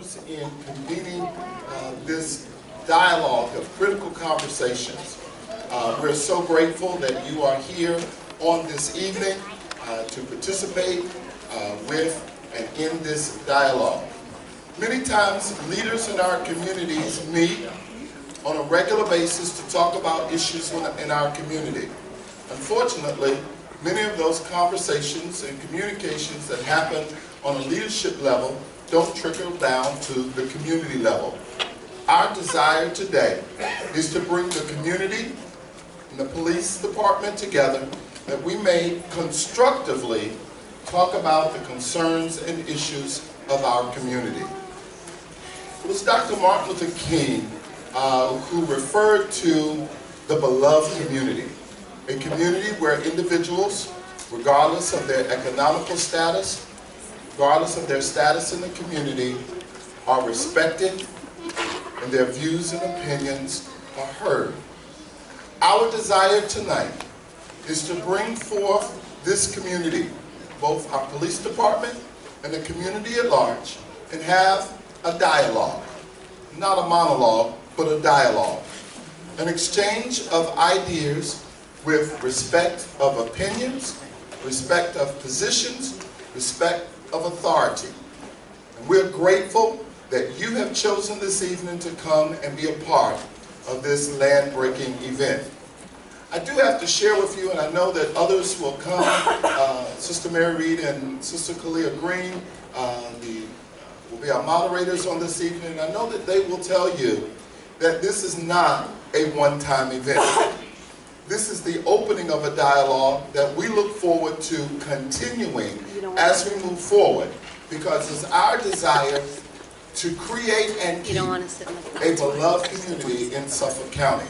honors in convening this dialogue of critical conversations. We're so grateful that you are here on this evening to participate with and in this dialogue. Many times leaders in our communities meet on a regular basis to talk about issues in our community. Unfortunately, many of those conversations and communications that happen on a leadership level don't trickle down to the community level. Our desire today is to bring the community and the police department together that we may constructively talk about the concerns and issues of our community. It was Dr. Martin Luther King who referred to the beloved community, a community where individuals, regardless of their economical status, regardless of their status in the community, are respected and their views and opinions are heard. Our desire tonight is to bring forth this community, both our police department and the community at large, and have a dialogue, not a monologue, but a dialogue, an exchange of ideas with respect of opinions, respect of positions, respect of authority. And we're grateful that you have chosen this evening to come and be a part of this land-breaking event. I do have to share with you, and I know that others will come, Sister Mary Reid and Sister Kaliah Greene will be our moderators on this evening, and I know that they will tell you that this is not a one-time event. This is the opening of a dialogue that we look forward to continuing as we move forward, because it's our desire to create and keep a beloved community in Suffolk County.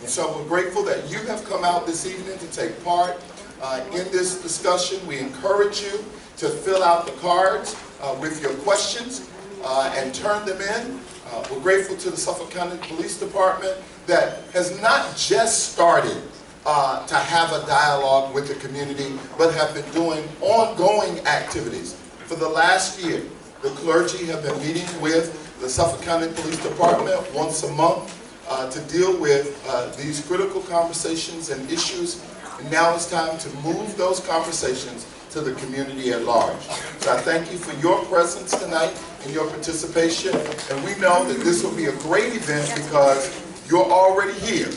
And so we're grateful that you have come out this evening to take part in this discussion. We encourage you to fill out the cards with your questions and turn them in. We're grateful to the Suffolk County Police Department that has not just started to have a dialogue with the community, but have been doing ongoing activities. For the last year, the clergy have been meeting with the Suffolk County Police Department once a month to deal with these critical conversations and issues. And now it's time to move those conversations to the community at large. So I thank you for your presence tonight and your participation. And we know that this will be a great event because you're already here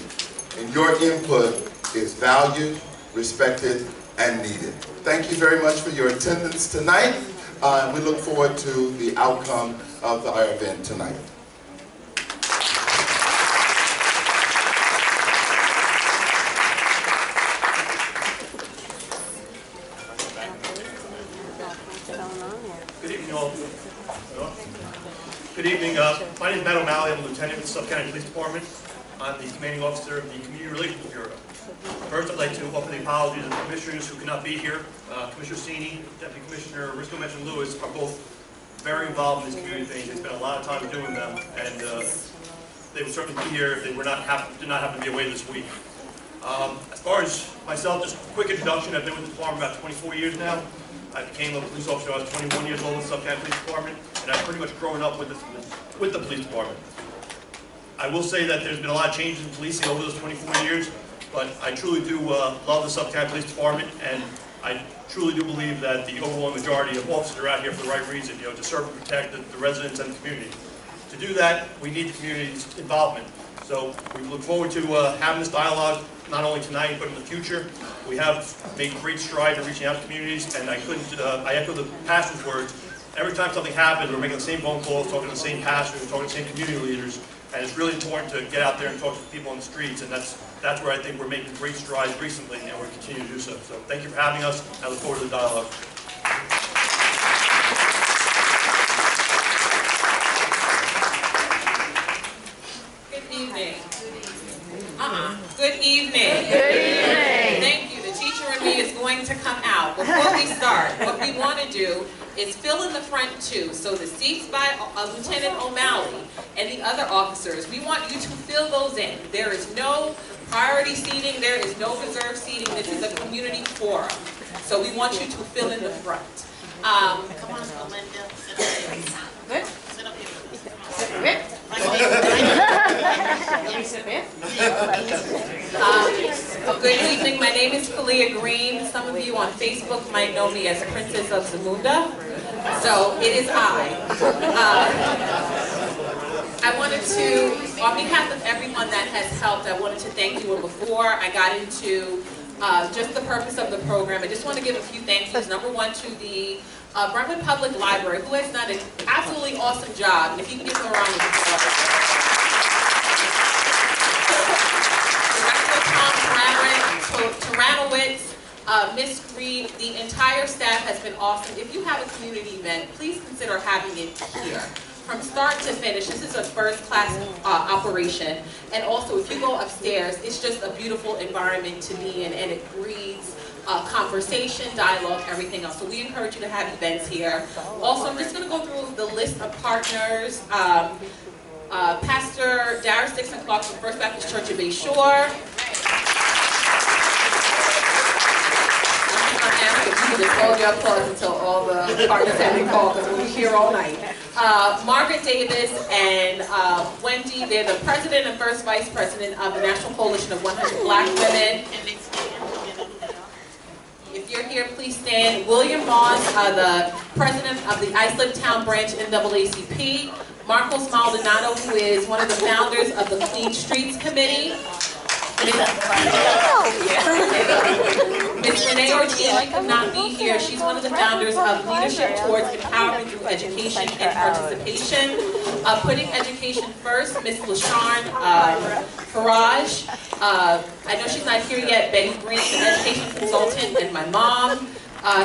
and your input is valued, respected, and needed. Thank you very much for your attendance tonight. And we look forward to the outcome of our event tonight. Good evening, all. Good evening. My name is Matt O'Malley. I'm a lieutenant with the Suffolk County Police Department. I'm the commanding officer of the Community Relations Bureau. First, I'd like to offer the apologies to the commissioners who cannot be here. Commissioner Sini, Deputy Commissioner Risco Lewis are both very involved in these community things. They spent a lot of time doing them, and they would certainly be here if they did not happen to be away this week. As far as myself, just a quick introduction. I've been with the department about 24 years now. I became a police officer when I was 21 years old in the Suffolk County Police Department, and I've pretty much grown up with the police department. I will say that there's been a lot of changes in policing over those 24 years, but I truly do love the Suffolk County Police Department, and I truly do believe that the overwhelming majority of officers are out here for the right reason, to serve and protect the residents and the community. To do that, we need the community's involvement. So we look forward to having this dialogue, not only tonight, but in the future. We have made great strides in reaching out to communities, and I echo the pastor's words. Every time something happens, we're making the same phone calls, talking to the same pastors, talking to the same community leaders, and it's really important to get out there and talk to people on the streets, and that's where I think we're making great strides recently, and we're continuing to do so. So thank you for having us. I look forward to the dialogue. Good evening. Good evening. Good evening. Thank you. The teacher in me is going to come out. Before we start, what we want to do is fill in the front too. So the seats by Lieutenant O'Malley and the other officers, we want you to fill those in. There is no priority seating. There is no reserved seating. This is a community forum. So we want you to fill in the front. Come on, Melinda. Sit up here. Good. Sit up here. evening. My name is Kaliah Greene. Some of you on Facebook might know me as Princess of Zamunda. So it is I. I wanted to, on behalf of everyone that has helped, I wanted to thank you. And before I got into just the purpose of the program, I just want to give a few thank yous. Number one, to the Brentwood Public Library, who has done an absolutely awesome job. And if you can give them a round of applause. Miss Reid, the entire staff has been awesome. If you have a community event, please consider having it here. From start to finish, this is a first-class operation. And also, if you go upstairs, it's just a beautiful environment to be in, and it breeds conversation, dialogue, everything else. So we encourage you to have events here. Also, I'm just going to go through the list of partners. Pastor Darius Dixon Clark from First Baptist Church of Bay Shore. You just hold your applause until all the partners have been called, because we'll be here all night. Margaret Davis and Wendy, they're the president and first vice president of the National Coalition of 100 Black Women. If you're here, please stand. William Moss, the president of the Islip Town Branch NAACP. Marcos Maldonado, who is one of the founders of the Clean Streets Committee. Ms. Renee Ortiz could not be here. She's one of the founders of Leadership Towards Empowerment Through Education and Participation. Putting education first, Ms. LaShawn Farage. I know she's not here yet. Betty Greene, an education consultant, and my mom.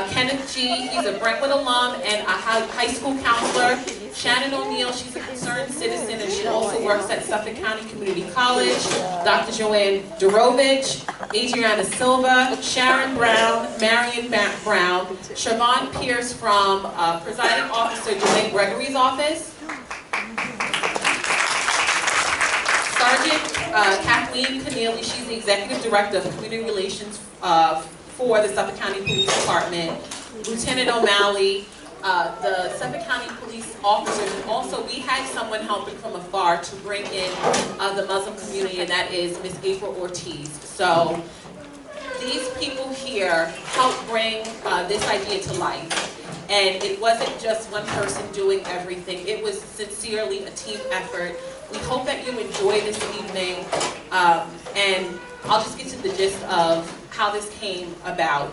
Kenneth G., he's a Brentwood alum and a high school counselor. Shannon O'Neill, she's a concerned citizen, and she also works at Suffolk County Community College. Dr. Joanne Durovich, Adriana Silva, Sharon Brown, Marion Brown, Siobhan Pierce from Presiding Officer Dwayne Gregory's office. Sergeant Kathleen Keneally, she's the Executive Director of Community Relations for the Suffolk County Police Department. Lieutenant O'Malley, the Suffolk County police officers, and also we had someone helping from afar to bring in the Muslim community, and that is Ms. April Ortiz. So these people here helped bring this idea to life. And it wasn't just one person doing everything. It was sincerely a team effort. We hope that you enjoy this evening, and I'll just get to the gist of how this came about.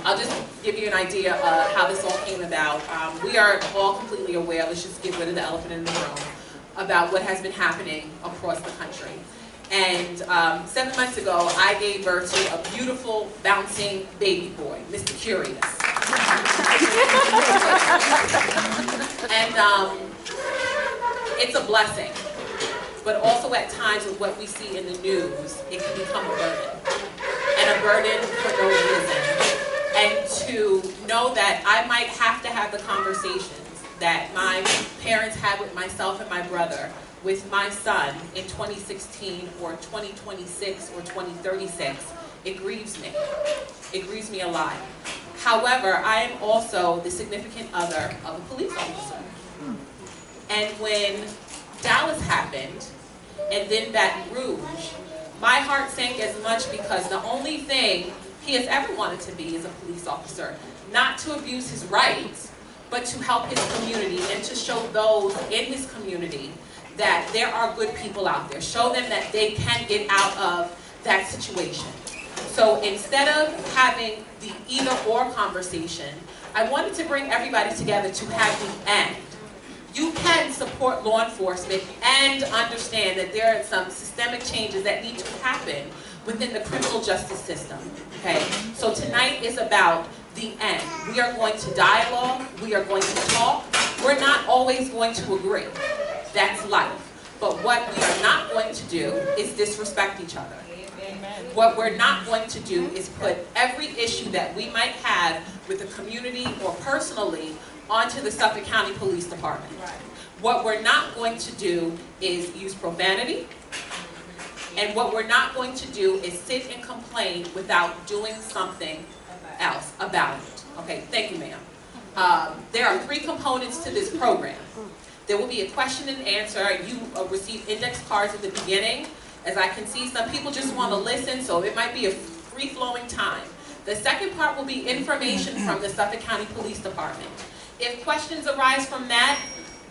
I'll just give you an idea of how this all came about. We are all completely aware, let's just get rid of the elephant in the room, about what has been happening across the country. And 7 months ago, I gave birth to a beautiful, bouncing baby boy, Mr. Curious. And it's a blessing. But also at times with what we see in the news, it can become a burden. And a burden for no reason. And to know that I might have to have the conversations that my parents had with myself and my brother, with my son in 2016 or 2026 or 2036, it grieves me. It grieves me a lot. However, I am also the significant other of a police officer. And when Dallas happened, and then Baton Rouge, my heart sank as much because the only thing he has ever wanted to be is a police officer. Not to abuse his rights, but to help his community and to show those in his community that there are good people out there. Show them that they can get out of that situation. So instead of having the either-or conversation, I wanted to bring everybody together to have the and. You can support law enforcement and understand that there are some systemic changes that need to happen within the criminal justice system, okay? So tonight is about the end. We are going to dialogue, we are going to talk. We're not always going to agree. That's life. But what we are not going to do is disrespect each other. What we're not going to do is put every issue that we might have with the community or personally onto the Suffolk County Police Department. What we're not going to do is use profanity. And what we're not going to do is sit and complain without doing something else about it. Okay, thank you, ma'am. There are 3 components to this program. There will be a question and answer. You receive index cards at the beginning. As I can see, some people just want to listen, so it might be a free-flowing time. The second part will be information from the Suffolk County Police Department. If questions arise from that,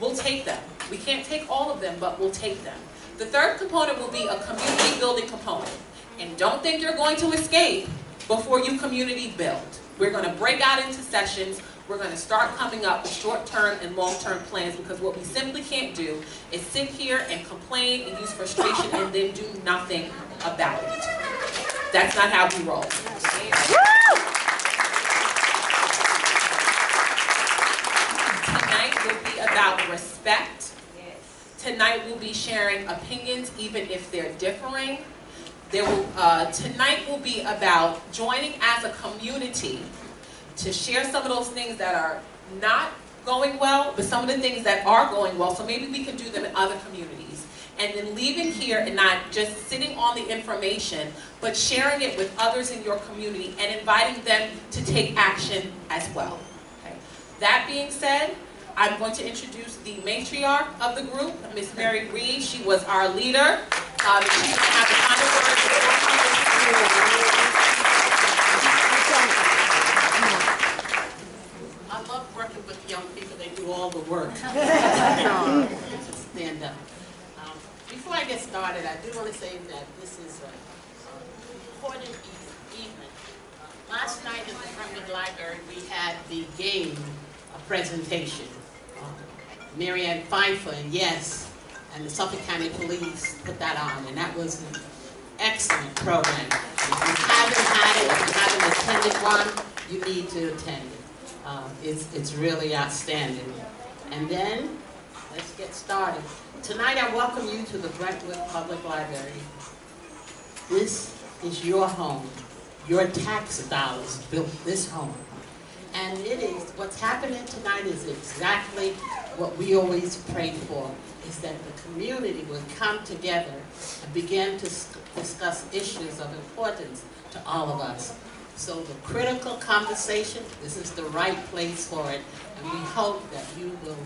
we'll take them. We can't take all of them, but we'll take them. The third component will be a community building component. And don't think you're going to escape before you community build. We're going to break out into sessions. We're going to start coming up with short-term and long-term plans, because what we simply can't do is sit here and complain and use frustration and then do nothing about it. That's not how we roll. Tonight will be about respect. Tonight we'll be sharing opinions even if they're differing. Tonight will be about joining as a community to share some of those things that are not going well, but some of the things that are going well, so maybe we can do them in other communities. And then leaving here and not just sitting on the information, but sharing it with others in your community and inviting them to take action as well. Okay. That being said, I'm going to introduce the matriarch of the group, Miss Reid. She was our leader. She's going to have the final words. I love working with young people. They do all the work. Stand up. Before I get started, I do want to say that this is an important evening. Last night in the Brentwood Library, we had the game presentation. Mary Ann Pfeiffer and Yes, and the Suffolk County Police put that on, and that was an excellent program. If you haven't had it, if you haven't attended one, you need to attend it. It's really outstanding. And then, let's get started. Tonight I welcome you to the Brentwood Public Library. This is your home. Your tax dollars built this home. And it is, what's happening tonight is exactly what we always prayed for, is that the community would come together and begin to discuss issues of importance to all of us. So the critical conversation, this is the right place for it, and we hope that you will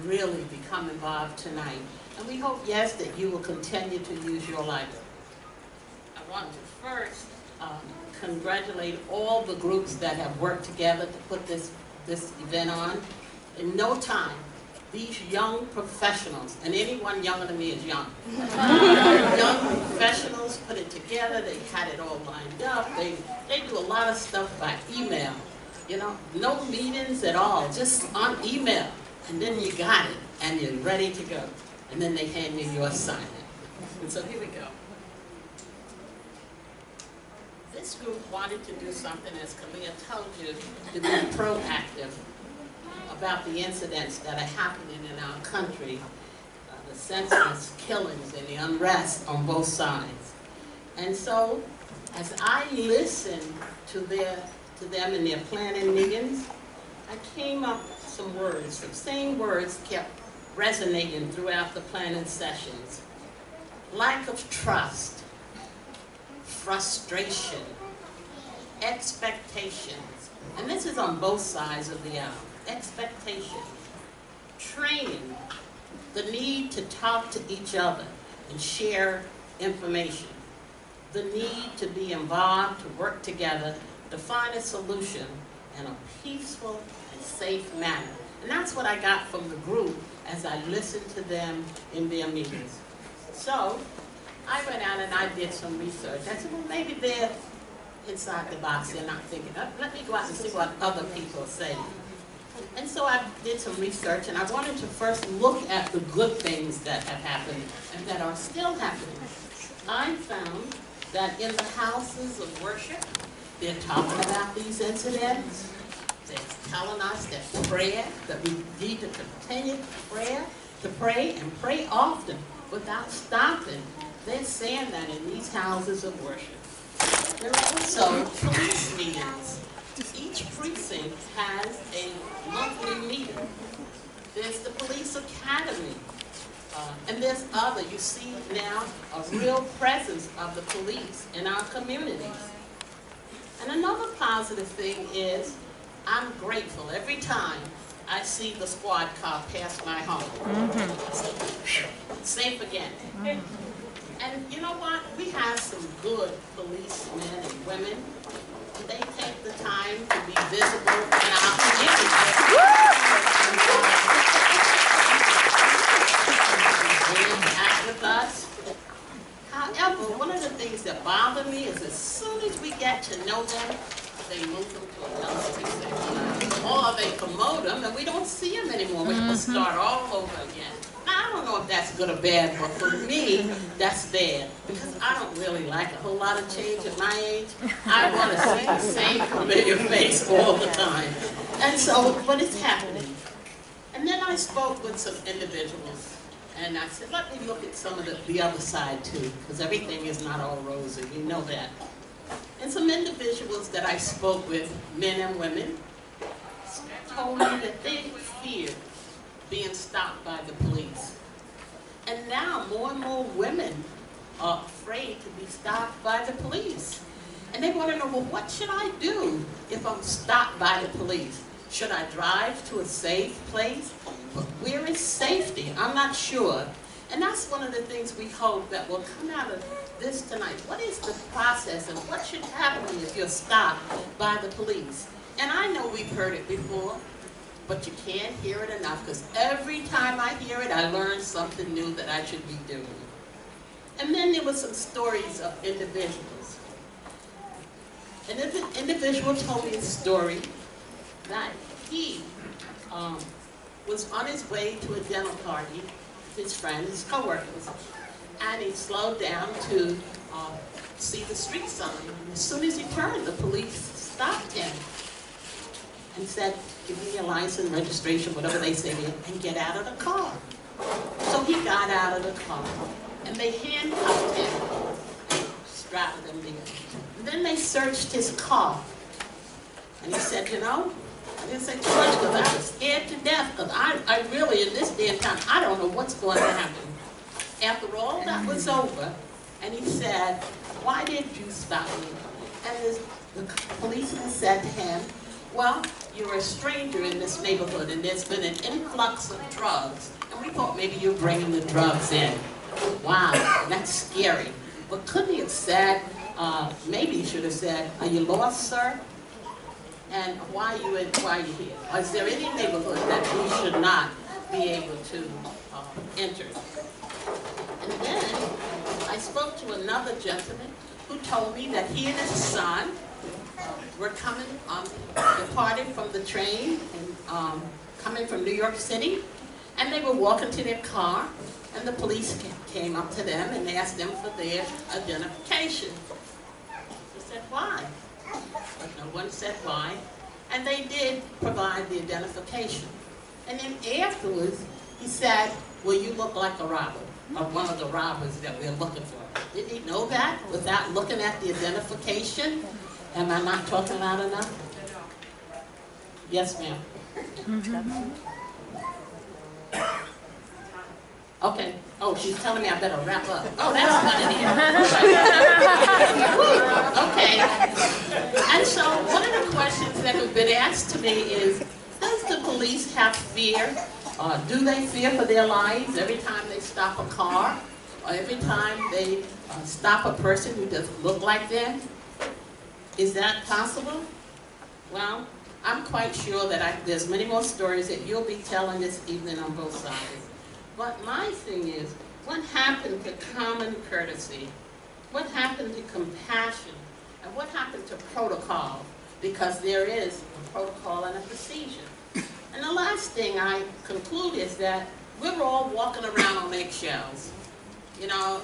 really become involved tonight. And we hope, yes, that you will continue to use your library. I want to first congratulate all the groups that have worked together to put this event on. In no time, these young professionals, and anyone younger than me is young, young professionals put it together. They had it all lined up. They do a lot of stuff by email. You know, no meetings at all, just on email. And then you got it, and you're ready to go. And then they hand you your assignment. And so here we go. This group wanted to do something, as Kaliah told you, to be proactive about the incidents that are happening in our country, the senseless killings and the unrest on both sides. And so, as I listened to them in their planning meetings, I came up with some words. The same words kept resonating throughout the planning sessions. Lack of trust, frustration, expectations, and this is on both sides of the aisle. Expectation, training, the need to talk to each other and share information, the need to be involved, to work together, to find a solution in a peaceful and safe manner. And that's what I got from the group as I listened to them in their meetings. So I went out and I did some research. I said, well, maybe they're inside the box. They're not thinking, let me go out and see what other people say. And so I did some research, and I wanted to first look at the good things that have happened and that are still happening. I found that in the houses of worship, they're talking about these incidents. They're telling us that prayer, that we need to continue to pray and pray often without stopping. They're saying that in these houses of worship. There are also police meetings. Each precinct has a monthly meeting. There's the police academy. And there's other, you see now, a real presence of the police in our communities. And another positive thing is, I'm grateful every time I see the squad car pass my home. Safe again. And you know what? We have some good policemen and women. They take the time to be visible in our community. They interact with us. However, one of the things that bother me is as soon as we get to know them, they move them to another section. Or they promote them and we don't see them anymore. We have to start all over again. Now, I don't know if that's good or bad, but for me, that's bad. Because I don't really like a whole lot of change at my age. I want to see the same familiar face all the time. And so, but it's happening. And then I spoke with some individuals. And I said, let me look at some of the other side too, because everything is not all rosy, we know that. And some individuals that I spoke with, men and women, told me that they fear being stopped by the police. And now more and more women are afraid to be stopped by the police. And they want to know, well, what should I do if I'm stopped by the police? Should I drive to a safe place? But where is safety? I'm not sure. And that's one of the things we hope that will come out of this tonight. What is the process and what should happen if you're stopped by the police? And I know we've heard it before, but you can't hear it enough because every time I hear it, I learn something new that I should be doing. And then there were some stories of individuals. An individual told me a story that he was on his way to a dinner party with his friends, his co-workers, and he slowed down to see the street sign. And as soon as he turned, the police stopped him and said, give me your license, registration, whatever they say, and get out of the car. So he got out of the car, and they handcuffed him, strapped him there. And then they searched his car, and he said, you know, I didn't say too much because I was scared to death, because I really, in this day and time, I don't know what's going to happen. After all that was over, and he said, why did you stop me? And the policeman said to him, well, you're a stranger in this neighborhood, and there's been an influx of drugs, and we thought maybe you're bringing the drugs in. Wow, that's scary. But couldn't he have said, maybe he should have said, are you lost, sir? And why are you here? Is there any neighborhood that we should not be able to enter? And then I spoke to another gentleman who told me that he and his son were coming, departing from the train, and coming from New York City, and they were walking to their car, and the police came up to them and asked them for their identification. He said, why? But no one said why, and they did provide the identification. And then afterwards, he said, well, you look like a robber, or one of the robbers that we're looking for. Did he know that without looking at the identification? Am I not talking loud enough? Yes, ma'am. Okay. Oh, she's telling me I better wrap up. Oh, that's good in here. Okay. And so one of the questions that have been asked to me is, does the police have fear? Do they fear for their lives every time they stop a car? Or every time they stop a person who doesn't look like them? Is that possible? Well, I'm quite sure that there's many more stories that you'll be telling this evening on both sides. But my thing is, what happened to common courtesy? What happened to compassion? And what happened to protocol? Because there is a protocol and a procedure. And the last thing I conclude is that we're all walking around on eggshells, you know,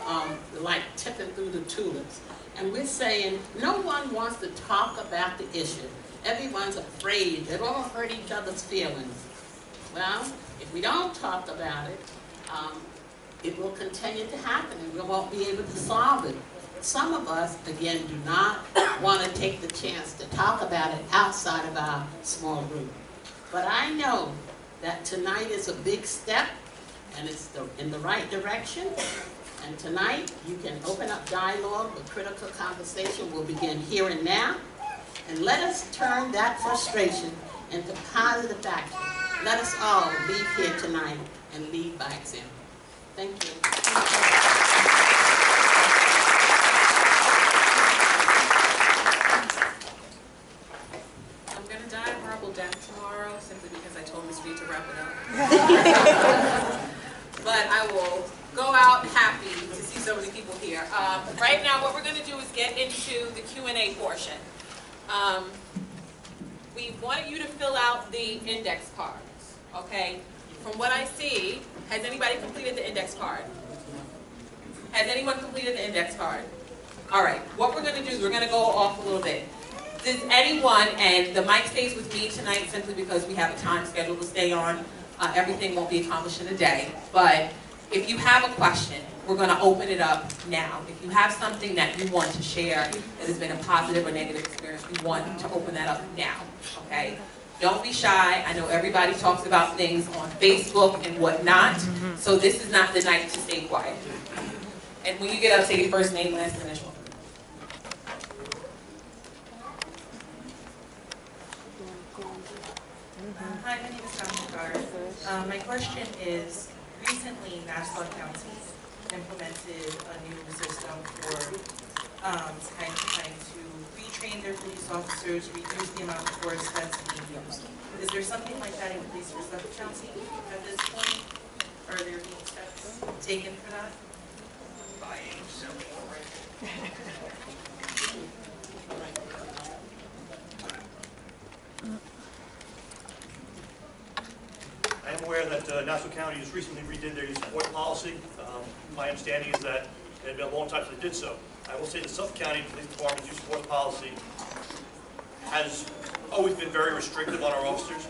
like tipping through the tulips. And we're saying no one wants to talk about the issue. Everyone's afraid. They don't hurt each other's feelings. Well, if we don't talk about it, it will continue to happen and we won't be able to solve it. Some of us, again, do not want to take the chance to talk about it outside of our small group. But I know that tonight is a big step and it's in the right direction. And tonight, you can open up dialogue, but critical conversation will begin here and now. And let us turn that frustration into positive action. let us all leave here tonight and lead by example. Thank you. I'm going to die a horrible death tomorrow simply because I told Ms. Reid to wrap it up. But I will go out happy to see so many people here. Right now, what we're going to do is get into the Q&A portion. We want you to fill out the index cards, okay? From what I see, has anybody completed the index card? Has anyone completed the index card? All right, what we're going to do is we're going to go off a little bit. Does anyone, and the mic stays with me tonight simply because we have a time schedule to stay on. Everything won't be accomplished in a day, but if you have a question, we're going to open it up now. If you have something that you want to share that has been a positive or negative experience, we want to open that up now, okay? Don't be shy. I know everybody talks about things on Facebook and whatnot, so this is not the night to stay quiet. And when you get up, say your first name, last initial. Hi, my name is Kaliah. My question is, recently Suffolk County implemented a new system for trying to retrain their police officers, reduce the amount of force that's being used. Is there something like that in place for Suffolk County at this point? Are there being steps taken for that? I am aware that Nassau County just recently redid their use support policy. My understanding is that it had been a long time since they did so. I will say the Suffolk County Police Department's use support policy has always been very restrictive on our officers.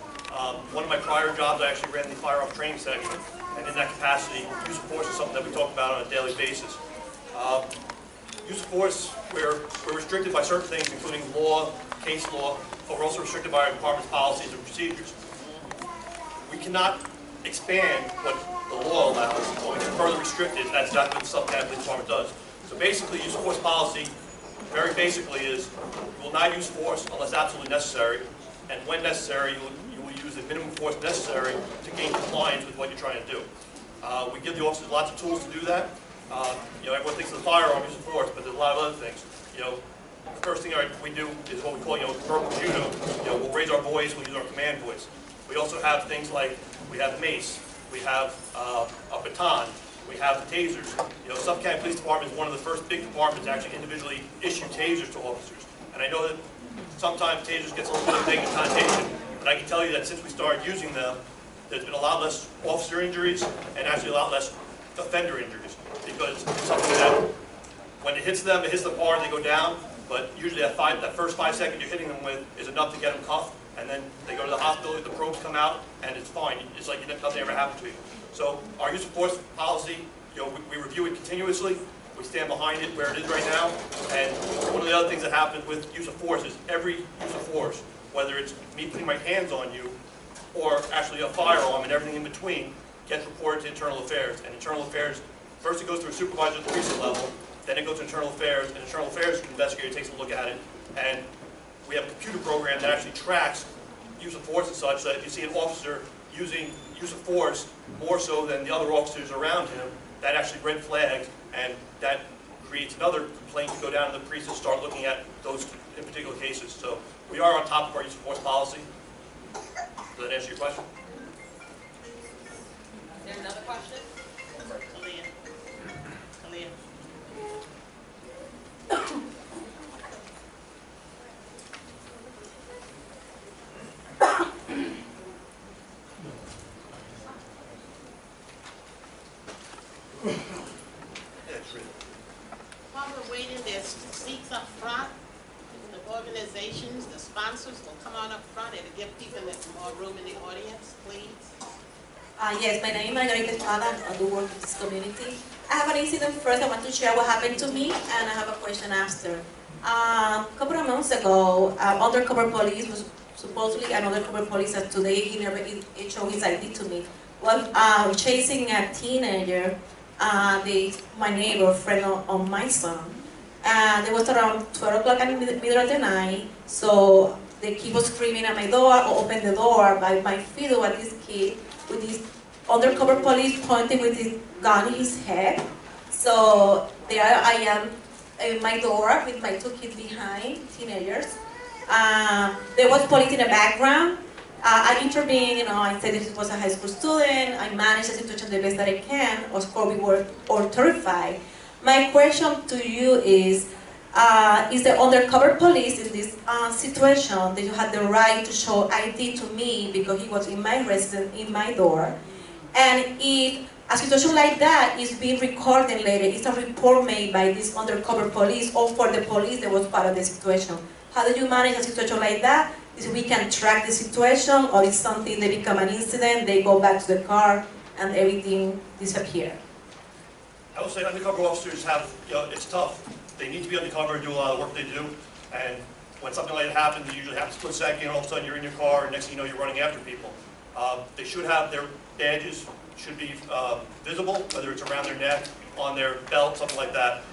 One of my prior jobs, I actually ran the firearms training section, and in that capacity, use of force is something that we talk about on a daily basis. Use of force, we're restricted by certain things, including law, case law, but we're also restricted by our department's policies and procedures. We cannot expand what the law allows, but we can further restrict it, and that's exactly what the Suffolk County Police Department does. So basically, use of force policy, very basically, is you will not use force unless absolutely necessary, and when necessary, you will use the minimum force necessary to gain compliance with what you're trying to do. We give the officers lots of tools to do that. Everyone thinks of the firearm use of force, but there's a lot of other things. The first thing we do is what we call, verbal judo. We'll raise our voice, we'll use our command voice. We also have things like, we have mace, we have a baton, we have the tasers. Suffolk County Police Department is one of the first big departments to actually individually issue tasers to officers. And I know that sometimes tasers gets a little bit of negative connotation, but I can tell you that since we started using them, there's been a lot less officer injuries and actually a lot less offender injuries. Because it's something that, when it hits them hard, they go down, but usually that first 5 seconds you're hitting them with is enough to get them cuffed. And then they go to the hospital, the probes come out, and it's fine. It's like nothing ever happened to you. So our use of force policy, we review it continuously. We stand behind it where it is right now. And one of the other things that happens with use of force is every use of force, whether it's me putting my hands on you or actually a firearm and everything in between, gets reported to Internal Affairs. And Internal Affairs, first it goes through a supervisor at the precinct level, then it goes to Internal Affairs, and Internal Affairs investigator takes a look at it. And we have a computer program that actually tracks use of force and such, that if you see an officer using use of force more so than the other officers around him, that actually red flags, and that creates another complaint to go down to the precinct and start looking at those in particular cases. So we are on top of our use of force policy. Does that answer your question? Is there another question? Kaliah. While we're waiting, there's seats up front. The organizations, the sponsors will come on up front and give people more room in the audience, please. Yes, my name is Margolin, I do work in this community. I have an incident first. I want to share what happened to me, and I have a question after. A couple of months ago, undercover police was supposedly an undercover police, and today he never showed his ID to me, was chasing a teenager, my neighbor, friend of my son. And it was around 12 o'clock in the middle of the night, so they keep on screaming at my door or open the door. By my fiddle at this kid with this undercover police pointing with his gun in his head. So there I am in my door with my 2 kids behind, teenagers. There was police in the background. I intervened, I said this was a high school student. I managed the situation the best that I can. Of course, we were all terrified. My question to you is the undercover police in this situation, that you had the right to show ID to me because he was in my residence, in my door? And if a situation like that is being recorded later, it's a report made by this undercover police or for the police that was part of the situation. How do you manage a situation like that? Is we can track the situation, or is something that become an incident, they go back to the car and everything disappear? I would say undercover officers have, it's tough. They need to be undercover and do a lot of the work they do. And when something like that happens, it usually happens a split second, all of a sudden you're in your car, and next thing you know, you're running after people. They should have their badges, should be visible, whether it's around their neck, on their belt, something like that.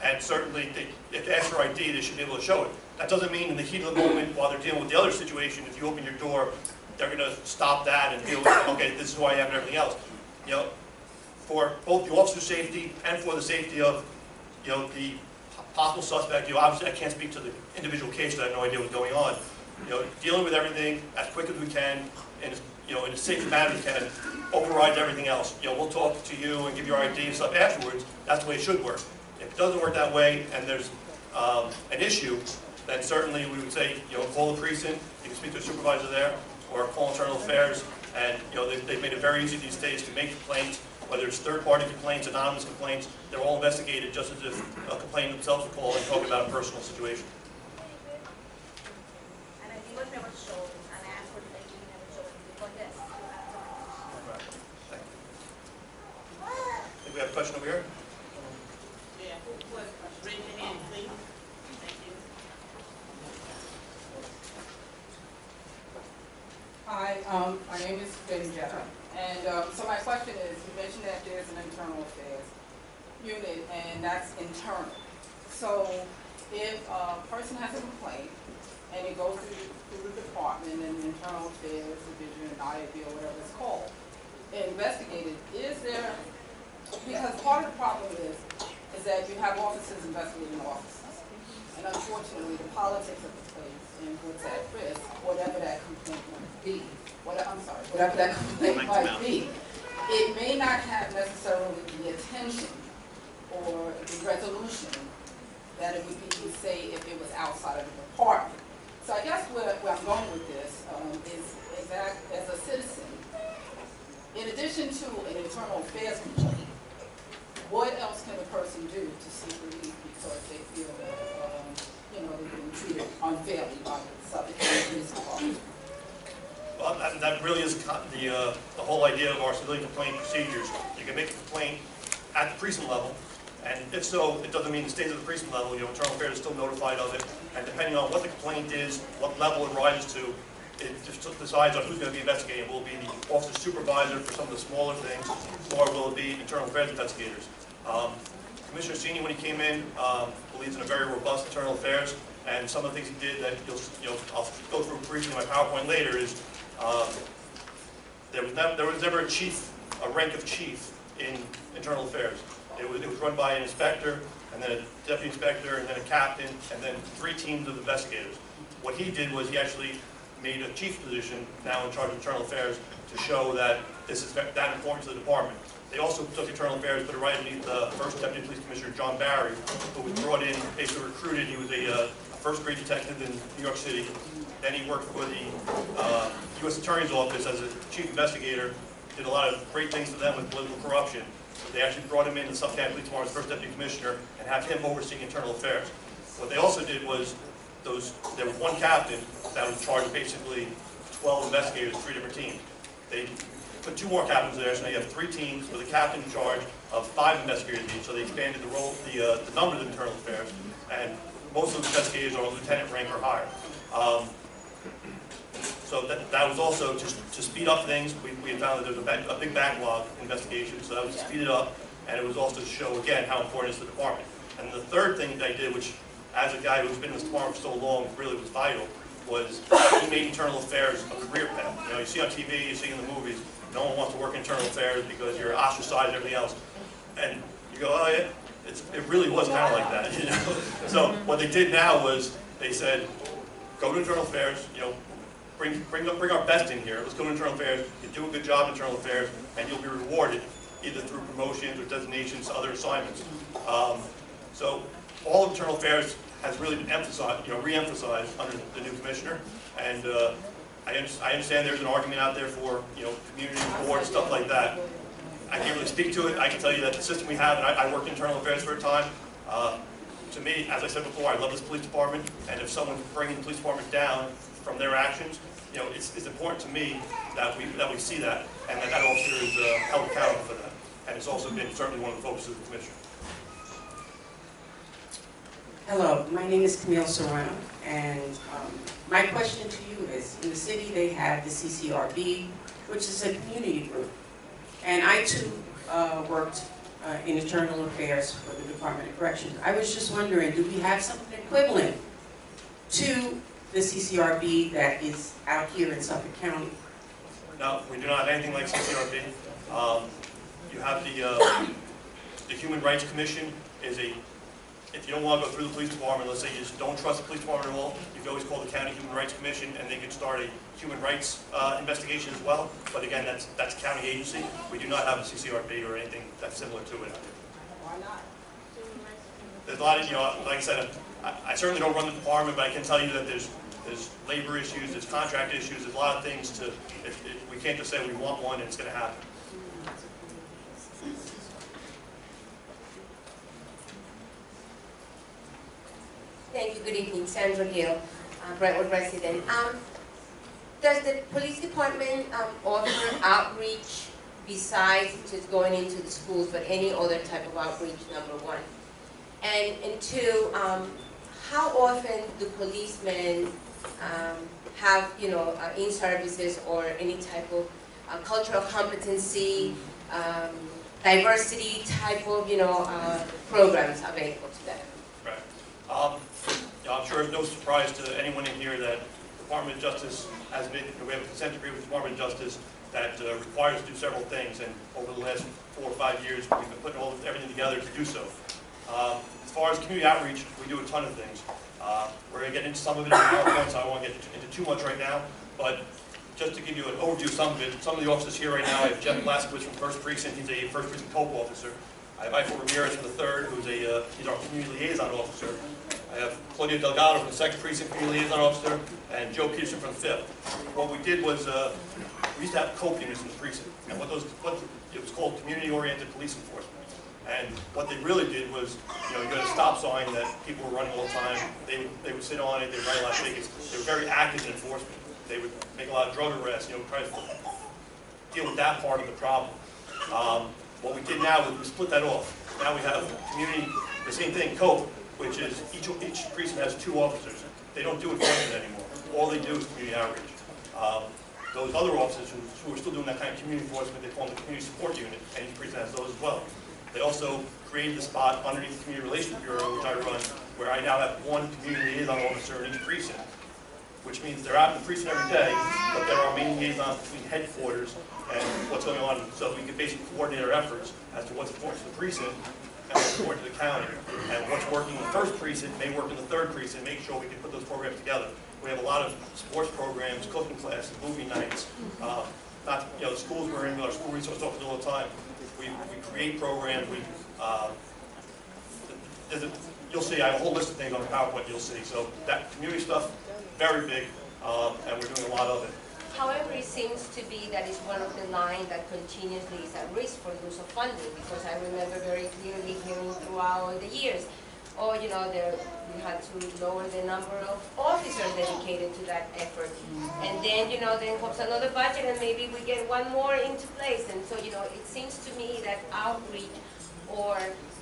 And certainly, if they ask for ID, they should be able to show it. That doesn't mean in the heat of the moment, while they're dealing with the other situation, if you open your door, they're going to stop that and deal with, okay, this is who I am and everything else. For both the officer's safety and for the safety of, the possible suspect, obviously I can't speak to the individual case, I have no idea what's going on. Dealing with everything as quick as we can, and in a safe manner as we can, overrides everything else. We'll talk to you and give you our ID and stuff afterwards. That's the way it should work. If it doesn't work that way, and there's an issue, then certainly we would say, call the precinct. You can speak to a supervisor there, or call internal affairs. And they've made it very easy these days to make complaints, whether it's third-party complaints, anonymous complaints. They're all investigated just as if a complainant themselves would call and talk about a personal situation. And I think was never shown, and I asked for the ID never showed before this. Right. Thank you. I think we have a question over here. Yeah, raise your hand, please. Thank you. Hi, my name is Benjetta, and so my question is, you mentioned that there's an internal affairs unit, and that's internal. So if a person has a complaint, and it goes through the department, and the internal affairs division, IAB, or whatever it's called, investigated, is there, because part of the problem is that you have officers investigating officers, and unfortunately the politics of the place and what's at risk, whatever that complaint might be, whatever that complaint might be, it may not have necessarily the attention or the resolution that it would be, say, if it was outside of the department. So I guess where I'm going with this is that as a citizen, in addition to an internal affairs complaint, what else can a person do to seek relief because they feel that they're being treated unfairly by the Suffolk County Police Department? Well, that really is the whole idea of our civilian complaint procedures. You can make a complaint at the precinct level, and if so, it doesn't mean it stays at the precinct level. Internal affairs is still notified of it, and depending on what the complaint is, what level it rises to, it just decides on who's going to be investigating. Will it be the officer supervisor for some of the smaller things, or will it be internal affairs investigators? Commissioner Cini, when he came in, believes in a very robust internal affairs, and some of the things he did that I'll go through briefly in my PowerPoint later is there was never a rank of chief in internal affairs. It was run by an inspector, and then a deputy inspector, and then a captain, and then 3 teams of investigators. What he did was he actually made a chief position now in charge of internal affairs to show that this is that important to the department. They also took internal affairs, put it right underneath the first deputy police commissioner, John Barry, who was brought in, basically recruited. He was a first-grade detective in New York City. Then he worked for the U.S. Attorney's Office as a chief investigator, did a lot of great things for them with political corruption. They actually brought him in to Suffolk County Police Department as first deputy commissioner and have him overseeing internal affairs. What they also did was there was one captain that was in charge of basically 12 investigators, 3 different teams. They put 2 more captains there, so now you have 3 teams with a captain in charge of 5 investigators each. So they expanded the role, the numbers of internal affairs, and most of the investigators are lieutenant rank or higher. So that was also to speed up things. We had found that there was a big backlog investigation, so that was to speed it up, and it was also to show again how important it is to the department. And the third thing that I did, which as a guy who's been in this department for so long, really was vital, was he made internal affairs a career path. You know, you see on TV, you see in the movies, no one wants to work in internal affairs because you're ostracized and everything else. And you go, oh yeah, it really was kind of like that, you know. So what they did now was they said, go to internal affairs, you know, bring our best in here. Let's go to internal affairs. You do a good job in internal affairs, and you'll be rewarded either through promotions or designations to other assignments. So all of internal affairs has really been emphasized, you know, re-emphasized under the new commissioner. And I understand there's an argument out there for, you know, community board stuff like that. I can't really speak to it. I can tell you that the system we have, and I worked in internal affairs for a time. To me, as I said before, I love this police department, and if someone's bringing the police department down from their actions, you know, it's important to me that we see that, and that officer is held accountable for that. And it's also been certainly one of the focuses of the commissioner. Hello, my name is Camille Serrano, and my question to you is, in the city they have the CCRB, which is a community group, and I too worked in internal affairs for the Department of Corrections. I was just wondering, do we have something equivalent to the CCRB that is out here in Suffolk County? No, we do not have anything like CCRB. You have the Human Rights Commission is a, if you don't want to go through the police department, let's say you just don't trust the police department at all, you can always call the County Human Rights Commission and they can start a human rights investigation as well. But again, that's a county agency. We do not have a CCRB or anything that's similar to it. Why not? There's a lot of, you know, like I said, I certainly don't run the department, but I can tell you that there's labor issues, there's contract issues, there's a lot of things to, we can't just say we want one and it's going to happen. Thank you. Good evening. Sandra Gill, Brentwood resident. Does the police department offer outreach besides just going into the schools, but any other type of outreach, number one? And two, how often do policemen have, you know, in-services or any type of cultural competency, diversity type of, you know, programs available to them? Right. I'm sure it's no surprise to anyone in here that the Department of Justice has been, we have a consent decree with the Department of Justice that requires us to do several things, and over the last 4 or 5 years, we've been putting everything together to do so. As far as community outreach, we do a ton of things. We're going to get into some of it in PowerPoint, so I won't get into too much right now, but just to give you an overview of some of it, some of the officers here right now, I have Jeff Blaskowitz from 1st Precinct, he's a 1st Precinct COPE officer. I have Eiffel Ramirez from the 3rd, who's he's our community liaison officer. I have Claudia Delgado from the 2nd Precinct, community liaison officer, and Joe Peterson from the 5th. What we did was, we used to have COPE units in the precinct, and it was called community-oriented police enforcement. And what they really did was, you know, you got a stop sign that people were running all the time, they would sit on it, they would write a lot of tickets. They were very active in enforcement. They would make a lot of drug arrests, you know, try to deal with that part of the problem. What we did now was we split that off. Now we have community, the same thing, COPE, which is each precinct has 2 officers. They don't do enforcement anymore. All they do is community outreach. Those other officers who are still doing that kind of community enforcement, they call them the community support unit, and each precinct has those as well. They also created a spot underneath the Community Relations Bureau, which I run, where I now have 1 community liaison officer in each precinct, which means they're out in the precinct every day, but they're our main liaison between headquarters and what's going on, so we can basically coordinate our efforts as to what's important to the precinct and what's important to the county. And what's working in the 1st precinct may work in the 3rd precinct, make sure we can put those programs together. We have a lot of sports programs, cooking classes, movie nights. Not, you know, the schools we're in, our school resource officers all the time. We create programs. You'll see, I have a whole list of things on the PowerPoint you'll see. So that community stuff, very big, and we're doing a lot of it. However, it seems to be that it's one of the lines that continuously is at risk for loss of funding, because I remember very clearly hearing throughout the years, oh, you know, we had to lower the number of officers dedicated to that effort. And then, you know, then comes another budget and maybe we get 1 more into place. And so, you know, it seems to me that outreach or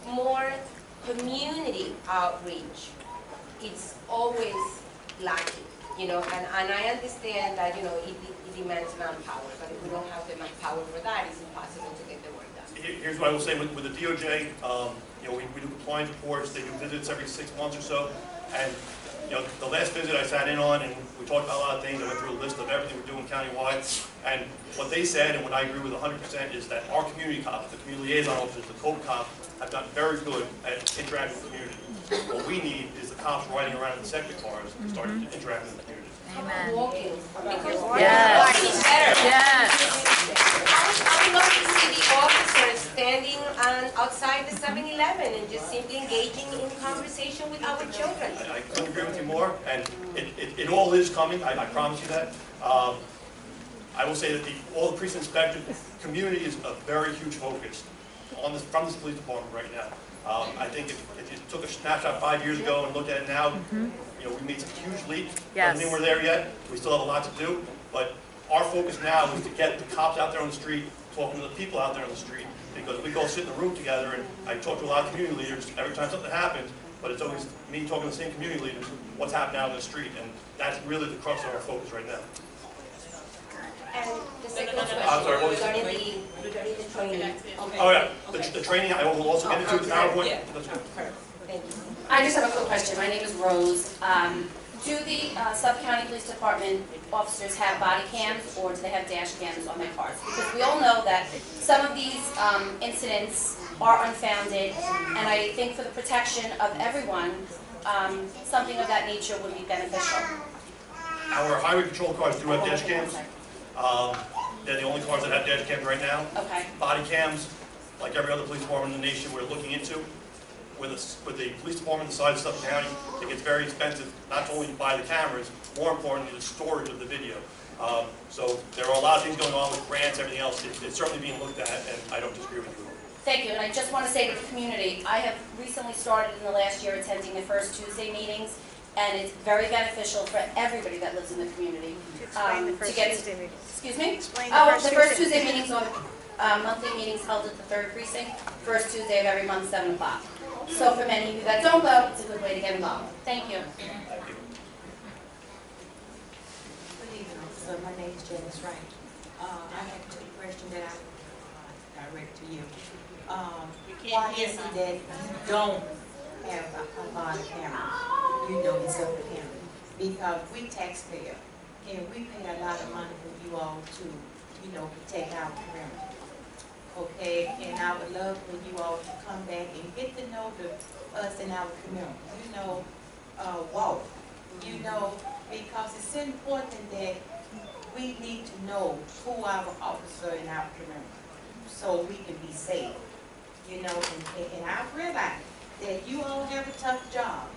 more community outreach, it's always lacking. You know, and I understand that, you know, it demands manpower, but if we don't have the manpower for that, it's impossible to get the work done. Here's what I will say with the DOJ, you know, we do compliance reports, they do visits every 6 months or so. And the last visit I sat in on, and we talked about a lot of things. I went through a list of everything we're doing countywide. And what they said, and what I agree with 100%, is that our community cops, the community liaison officers, the code cops, have gotten very good at interacting with the community. What we need is the cops riding around in the sector cars and starting to interact with the community. Amen. Walking. Yes. Walking is better. Yes. I would love to see the officers standing outside the 7-Eleven and just simply engaging in conversation with our children. I couldn't agree with you more, and it all is coming, I promise you that. I will say that all the precinct inspectors, community is a very huge focus from this police department right now. I think if you took a snapshot 5 years ago and looked at it now, we made some huge leaps. Yes. Doesn't mean we're there yet. We still have a lot to do, but our focus now is to get the cops out there on the street, talking to the people out there on the street, because we go sit in the room together, and I talk to a lot of community leaders every time something happens, but it's always me talking to the same community leaders, what's happening out in the street, and that's really the crux of our focus right now. And the second I'm question sorry, what was regarding the training. Oh yeah, the training, I will also get into the PowerPoint. That's good. Thank you. I just have a quick question. My name is Rose. Do the Suffolk County Police Department officers have body cams, or do they have dash cams on their cars? Because we all know that some of these incidents are unfounded, and I think for the protection of everyone, something of that nature would be beneficial. Our highway patrol cars do have dash cams. They're the only cars that have dash cams right now. Okay. Body cams, like every other police department in the nation, we're looking into. With the police department the size of Suffolk County, it gets very expensive, not only to buy the cameras, more importantly, the storage of the video. So there are a lot of things going on with grants, everything else. It's certainly being looked at, and I don't disagree with you. Thank you, and I just want to say to the community, I have recently started in the last year attending the first Tuesday meetings, and it's very beneficial for everybody that lives in the community. Excuse me? The first Tuesday meetings are monthly meetings held at the 3rd Precinct, first Tuesday of every month, 7 o'clock. So for many of you that don't go, it's a good way to get involved. Thank you. Good evening, officer. My name is Janice Wright. I have two questions that I direct to you. Why is it that you don't have a body camera, in Suffolk County? Because we taxpayer, and we pay a lot of money for you all to, protect our perimeter. Okay, and I would love for you all to come back and get to know us in our community. Walk. Because it's important that we need to know who our officer in our community, so we can be safe. And I realize that you all have a tough job,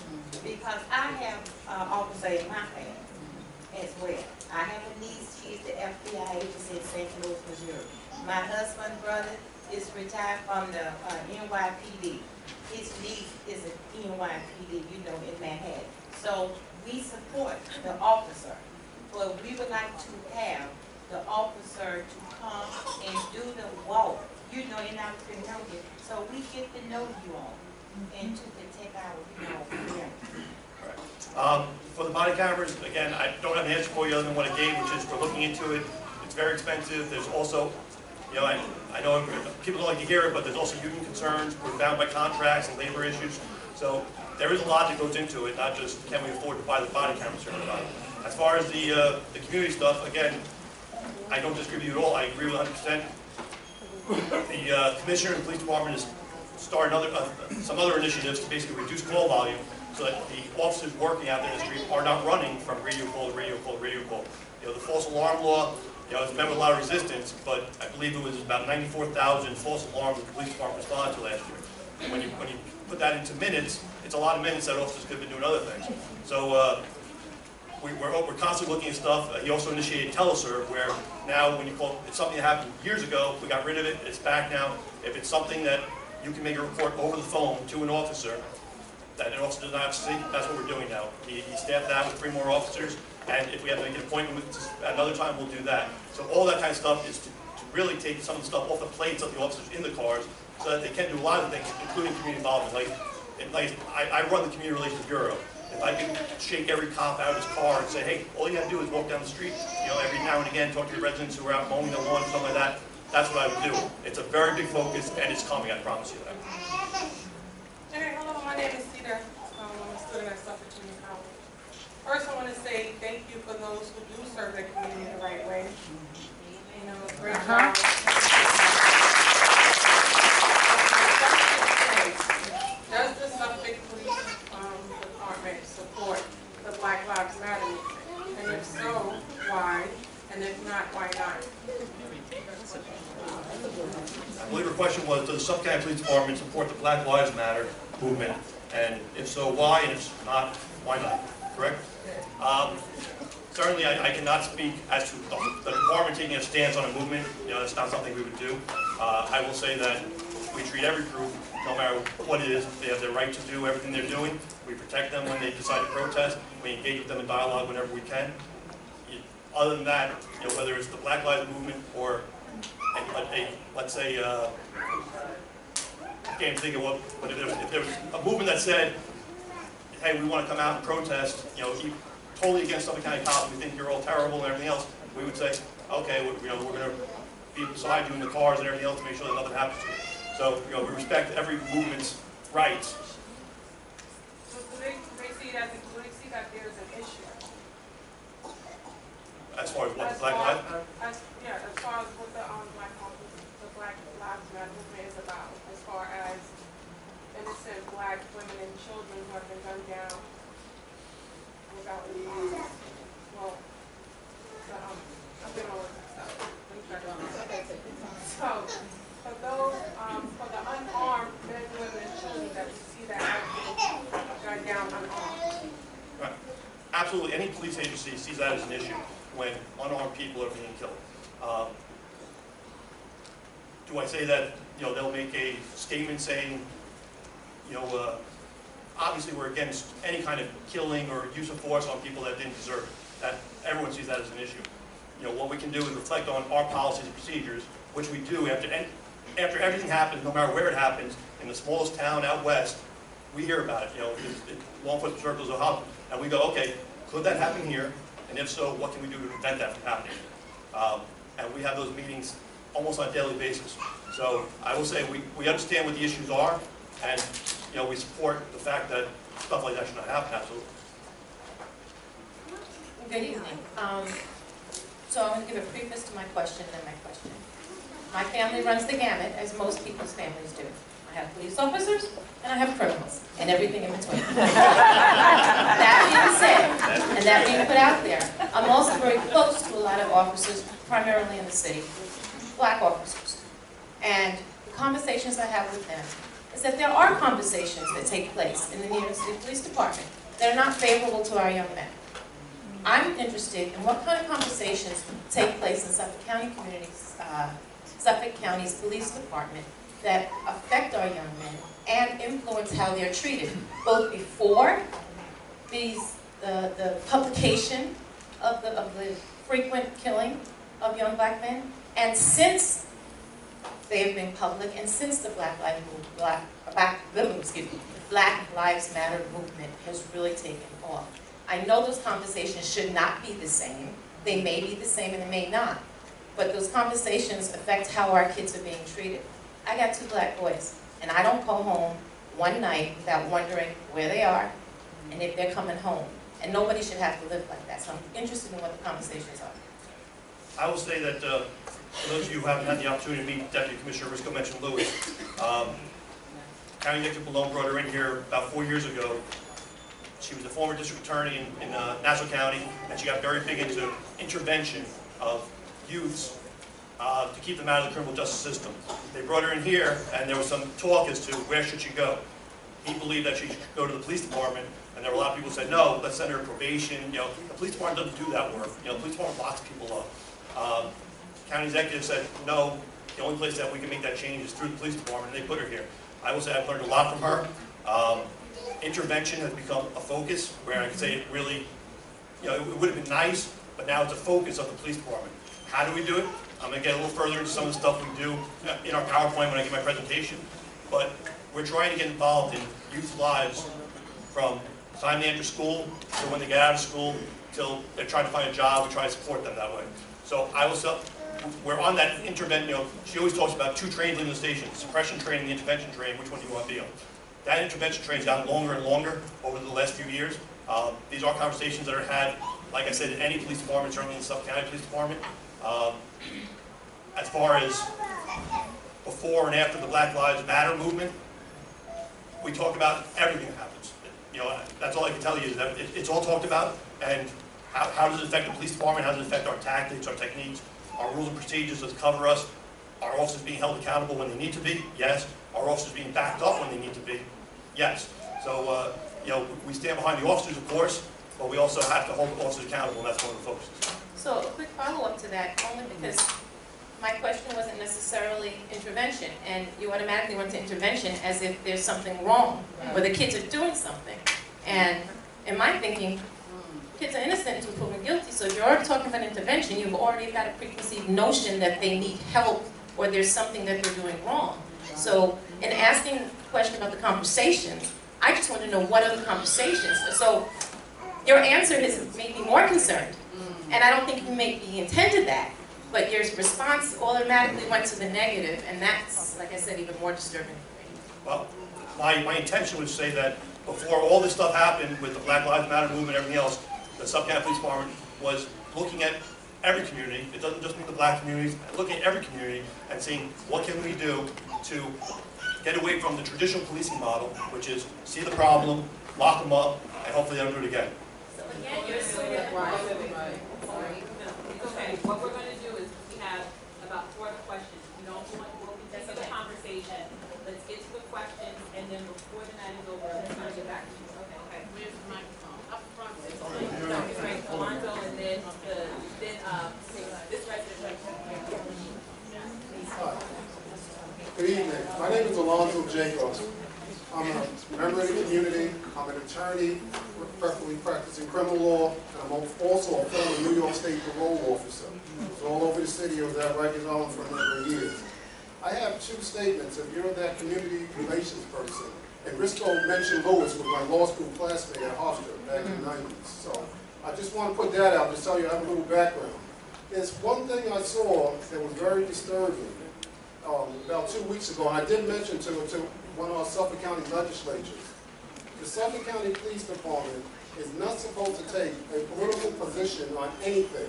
because I have an officer in my family as well. I have a niece, she's the FBI agent in St. Louis, Missouri. My husband's brother is retired from the NYPD. His niece is an NYPD, in Manhattan. So we support the officer, but we would like to have the officer to come and do the walk, in our community, so we get to know you all and to protect our, community. For the body cameras, again, I don't have an answer for you other than what I gave, which is we're looking into it. It's very expensive. There's also, I know people don't like to hear it, but there's also union concerns. We're bound by contracts and labor issues. So there is a lot that goes into it, not just can we afford to buy the body cameras or not. As far as the community stuff, again, I don't disagree with you at all. I agree with 100%. The commissioner and the police department has started some other initiatives to basically reduce call volume, so that the officers working out there in the street are not running from radio call to radio call to radio call. The false alarm law, has met with a lot of resistance, but I believe it was about 94,000 false alarms the police department responded to last year. And when you put that into minutes, it's a lot of minutes that officers could have been doing other things. So we're constantly looking at stuff. He also initiated teleserve, where now when you call, it's something that happened years ago, we got rid of it, it's back now. If it's something that you can make a report over the phone to an officer, that an officer does not have to see, that's what we're doing now. He staffed that with 3 more officers, and if we have to make an appointment at another time, we'll do that. So all that kind of stuff is to really take some of the stuff off the plates of the officers in the cars, so that they can do a lot of things, including community involvement. I run the Community Relations Bureau. If I can shake every cop out of his car and say, hey, all you got to do is walk down the street, every now and again, talk to your residents who are out mowing the lawn, something like that, that's what I would do. It's a very big focus, and it's coming, I promise you that. Hey, hello, my name is Cedar. I'm a student at Suffolk County First, I want to say thank you for those who do serve the community the right way. You know, great job. Does the Suffolk Police Department support the Black Lives Matter movement? And if so, why? And if not, why not? I believe her question was, does the Suffolk County Police Department support the Black Lives Matter movement? And if so, why? And if not, why not? Correct? Certainly, I cannot speak as to the department taking a stance on a movement. You know, that's not something we would do. I will say that we treat every group, no matter what it is, they have the right to do everything they're doing. We protect them when they decide to protest. We engage with them in dialogue whenever we can. Other than that, you know, whether it's the Black Lives Movement or let's say, I can't think of what, but if there was a movement that said, hey, we want to come out and protest, you know, totally against Suffolk County cops, we think you're all terrible and everything else, we would say, okay, you know, we're going to be beside you in the cars and everything else to make sure that nothing happens to you. So, you know, we respect every movement's rights. So do they see that there's an issue? As far as what, the Black Lives? Yeah, as far as what the Black Lives Matter movement is about, as far as innocent Black women and children who have been gunned down without any reason. Well, I've been all over that stuff. So, for those, for the unarmed men, women, and children that we see that have been gunned down unarmed. Right. Absolutely, any police agency sees that as an issue when unarmed people are being killed. Do I say that, you know, they'll make a statement saying, you know, obviously we're against any kind of killing or use of force on people that didn't deserve it. That everyone sees that as an issue. You know, what we can do is reflect on our policies and procedures, which we do after everything happens, no matter where it happens, in the smallest town out west, we hear about it. You know, law enforcement circles will help, and we go, okay, could that happen here? And if so, what can we do to prevent that from happening? And we have those meetings almost on a daily basis. So I will say we understand what the issues are, and you know, we support the fact that stuff like that should not happen, absolutely. Good evening. So I'm going to give a preface to my question and then my question. My family runs the gamut, as most people's families do. I have police officers, and I have criminals, and everything in between. That being said, and that being put out there, I'm also very close to a lot of officers, primarily in the city, Black officers. And the conversations I have with them is that there are conversations that take place in the New York City Police Department that are not favorable to our young men. I'm interested in what kind of conversations take place in Suffolk County Suffolk County's Police Department that affect our young men and influence how they're treated, both before the publication of the frequent killing of young Black men, and since they have been public, and since the Black Lives Matter movement has really taken off. I know those conversations should not be the same. They may be the same and they may not. But those conversations affect how our kids are being treated. I got 2 Black boys, and I don't go home one night without wondering where they are and if they're coming home. And nobody should have to live like that. So I'm interested in what the conversations are. I will say that for those of you who haven't had the opportunity to meet Deputy Commissioner Risco mentioned Lewis, County Executive Malone brought her in here about 4 years ago. She was the former district attorney in Nassau County, and she got very big into intervention of youths to keep them out of the criminal justice system. They brought her in here, and there was some talk as to where should she go. He believed that she should go to the police department, and there were a lot of people who said, no, let's send her to probation. You know, the police department doesn't do that work. You know, the police department locks people up. County executive said, no, the only place that we can make that change is through the police department, and they put her here. I will say I've learned a lot from her. Intervention has become a focus where I can say it really, you know, it would have been nice, but now it's a focus of the police department. How do we do it? I'm going to get a little further into some of the stuff we do in our PowerPoint when I give my presentation, but we're trying to get involved in youth lives from the time they enter school to when they get out of school till they're trying to find a job. We try to support them that way. So I will say, we're on that intervention, you know, she always talks about 2 trains in the station, suppression train and the intervention train, which one do you want to be on? That intervention train's gotten longer and longer over the last few years. These are conversations that are had, like I said, in any police department, certainly in the Suffolk County Police Department. As far as before and after the Black Lives Matter movement, we talk about everything that happens. You know, that's all I can tell you is that it's all talked about, and how does it affect the police department, how does it affect our tactics, our techniques, our rules and procedures that cover us, our officers being held accountable when they need to be, yes. Our officers being backed up when they need to be, yes. So, you know, we stand behind the officers, of course, but we also have to hold the officers accountable, and that's one of the focuses. So a quick follow-up to that, only because my question wasn't necessarily intervention, and you automatically went to intervention as if there's something wrong, or the kids are doing something. And in my thinking, kids are innocent until proven guilty, so if you're already talking about intervention, you've already got a preconceived notion that they need help, or there's something that they're doing wrong. So in asking the question about the conversations, I just want to know what are the conversations. So your answer has made me more concerned, and I don't think you maybe intended that. But your response automatically went to the negative, and that's, like I said, even more disturbing for me. Well, my intention was to say that before all this stuff happened with the Black Lives Matter movement and everything else, the Suffolk County Police Department was looking at every community. It doesn't just mean the black communities, looking at every community and saying, what can we do to get away from the traditional policing model, which is see the problem, lock them up, and hopefully they don't do it again. So again, you're assuming okay, what we're going to do is we have about 4 other questions. We don't want to take the conversation. Let's get to the questions, and then before the night is over, we're going to get back to you. Okay. Where's the microphone? Up front. Alonzo, and then this resident right here. Good evening. My name is Alonzo Jacobs. I'm a member of the community. I'm an attorney, preferably practicing criminal law, and I'm also a former New York State parole officer. I was all over the city. I was at Rikers Island for a number of years. I have 2 statements. If you're that community relations person, and Risco mentioned Lewis was my law school classmate at Hofstra back in the 90s. So I just want to put that out to tell you I have a little background. There's one thing I saw that was very disturbing about 2 weeks ago, and I did mention to one of our Suffolk County legislatures. The Suffolk County Police Department is not supposed to take a political position on anything.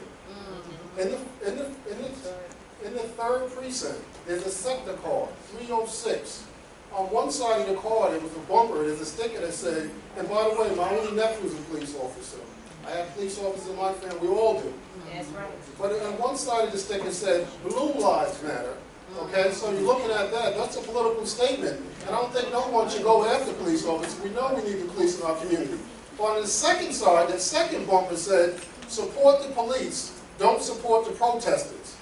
In the 3rd precinct, there's a sector card, 306. On one side of the card, it was a bumper, there's a sticker that said, and by the way, my only nephew is a police officer. I have police officers in my family, we all do. That's right. But on one side of the sticker said, Blue Lives Matter. Okay, so you're looking at that, that's a political statement. And I don't think no one should go after police officers. We know we need the police in our community. But on the second side, that second bumper said, support the police, don't support the protesters.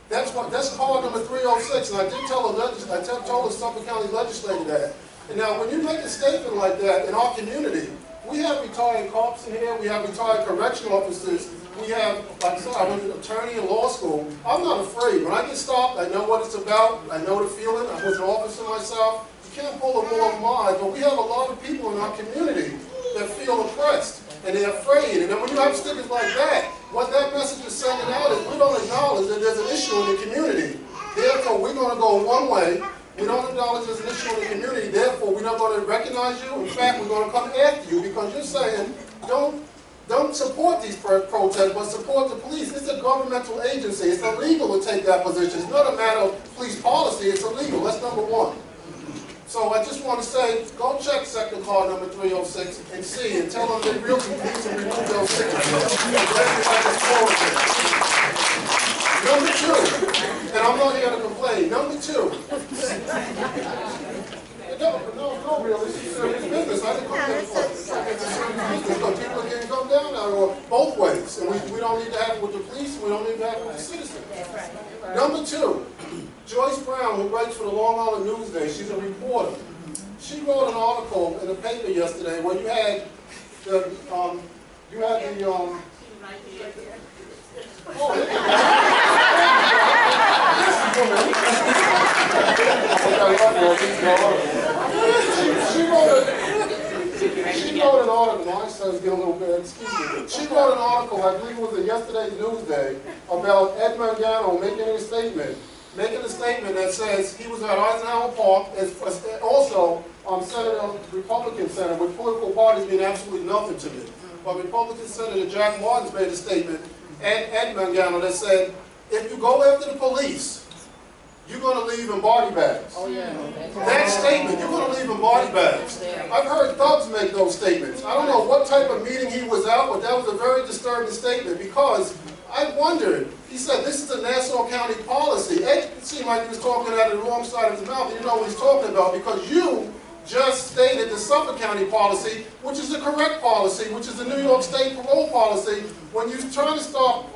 That's card number 306, and I did tell told the Suffolk County legislator that. And now, when you make a statement like that in our community, we have retired cops in here, we have retired correctional officers, we have, like I said, I was an attorney in law school. I'm not afraid. When I get stopped, I know what it's about, I know the feeling, I was an officer myself. You can't pull a bull over my eyes, but we have a lot of people in our community that feel oppressed, and they're afraid. And then when you have stickers like that, what that message is sending out is we don't acknowledge that there's an issue in the community. Therefore, we're going to go one way. We don't acknowledge there's an issue in the community. Therefore, we're not going to recognize you. In fact, we're going to come after you because you're saying, don't support these protests, but support the police. It's a governmental agency. It's illegal to take that position. It's not a matter of police policy. It's illegal. That's number 1. So I just want to say, go check sector card number 306 and see, and tell them they really need to remove those signatures. Number 2, and I'm not here to complain. Number 2. No, really, this is serious business. I didn't come here for this. It's a serious business, but people can come down now, or both ways. And we don't need to have it with the police, we don't need to have it with the citizens. Number 2, Joyce Brown, who writes for the Long Island Newsday, she's a reporter. She wrote an article in the paper yesterday where you had the, She wrote an article, my son's getting a little bit, excuse me. She wrote an article, I believe it was in yesterday's Newsday, about Ed Mangano making a statement making a statement that says he was at Eisenhower Park, also Senator, Republican Senator, with political parties mean absolutely nothing to me. But Republican Senator Jack Martin's made a statement, Ed Mangano, that said, if you go after the police, you're going to leave in body bags. Oh, yeah. That statement, you're going to leave in body bags. I've heard thugs make those statements. I don't know what type of meeting he was at, but that was a very disturbing statement because I wondered, he said this is a Nassau County policy. It seemed like he was talking out of the wrong side of his mouth. He didn't know what he's talking about because you just stated the Suffolk County policy, which is the correct policy, which is the New York State parole policy. When you're trying to stop,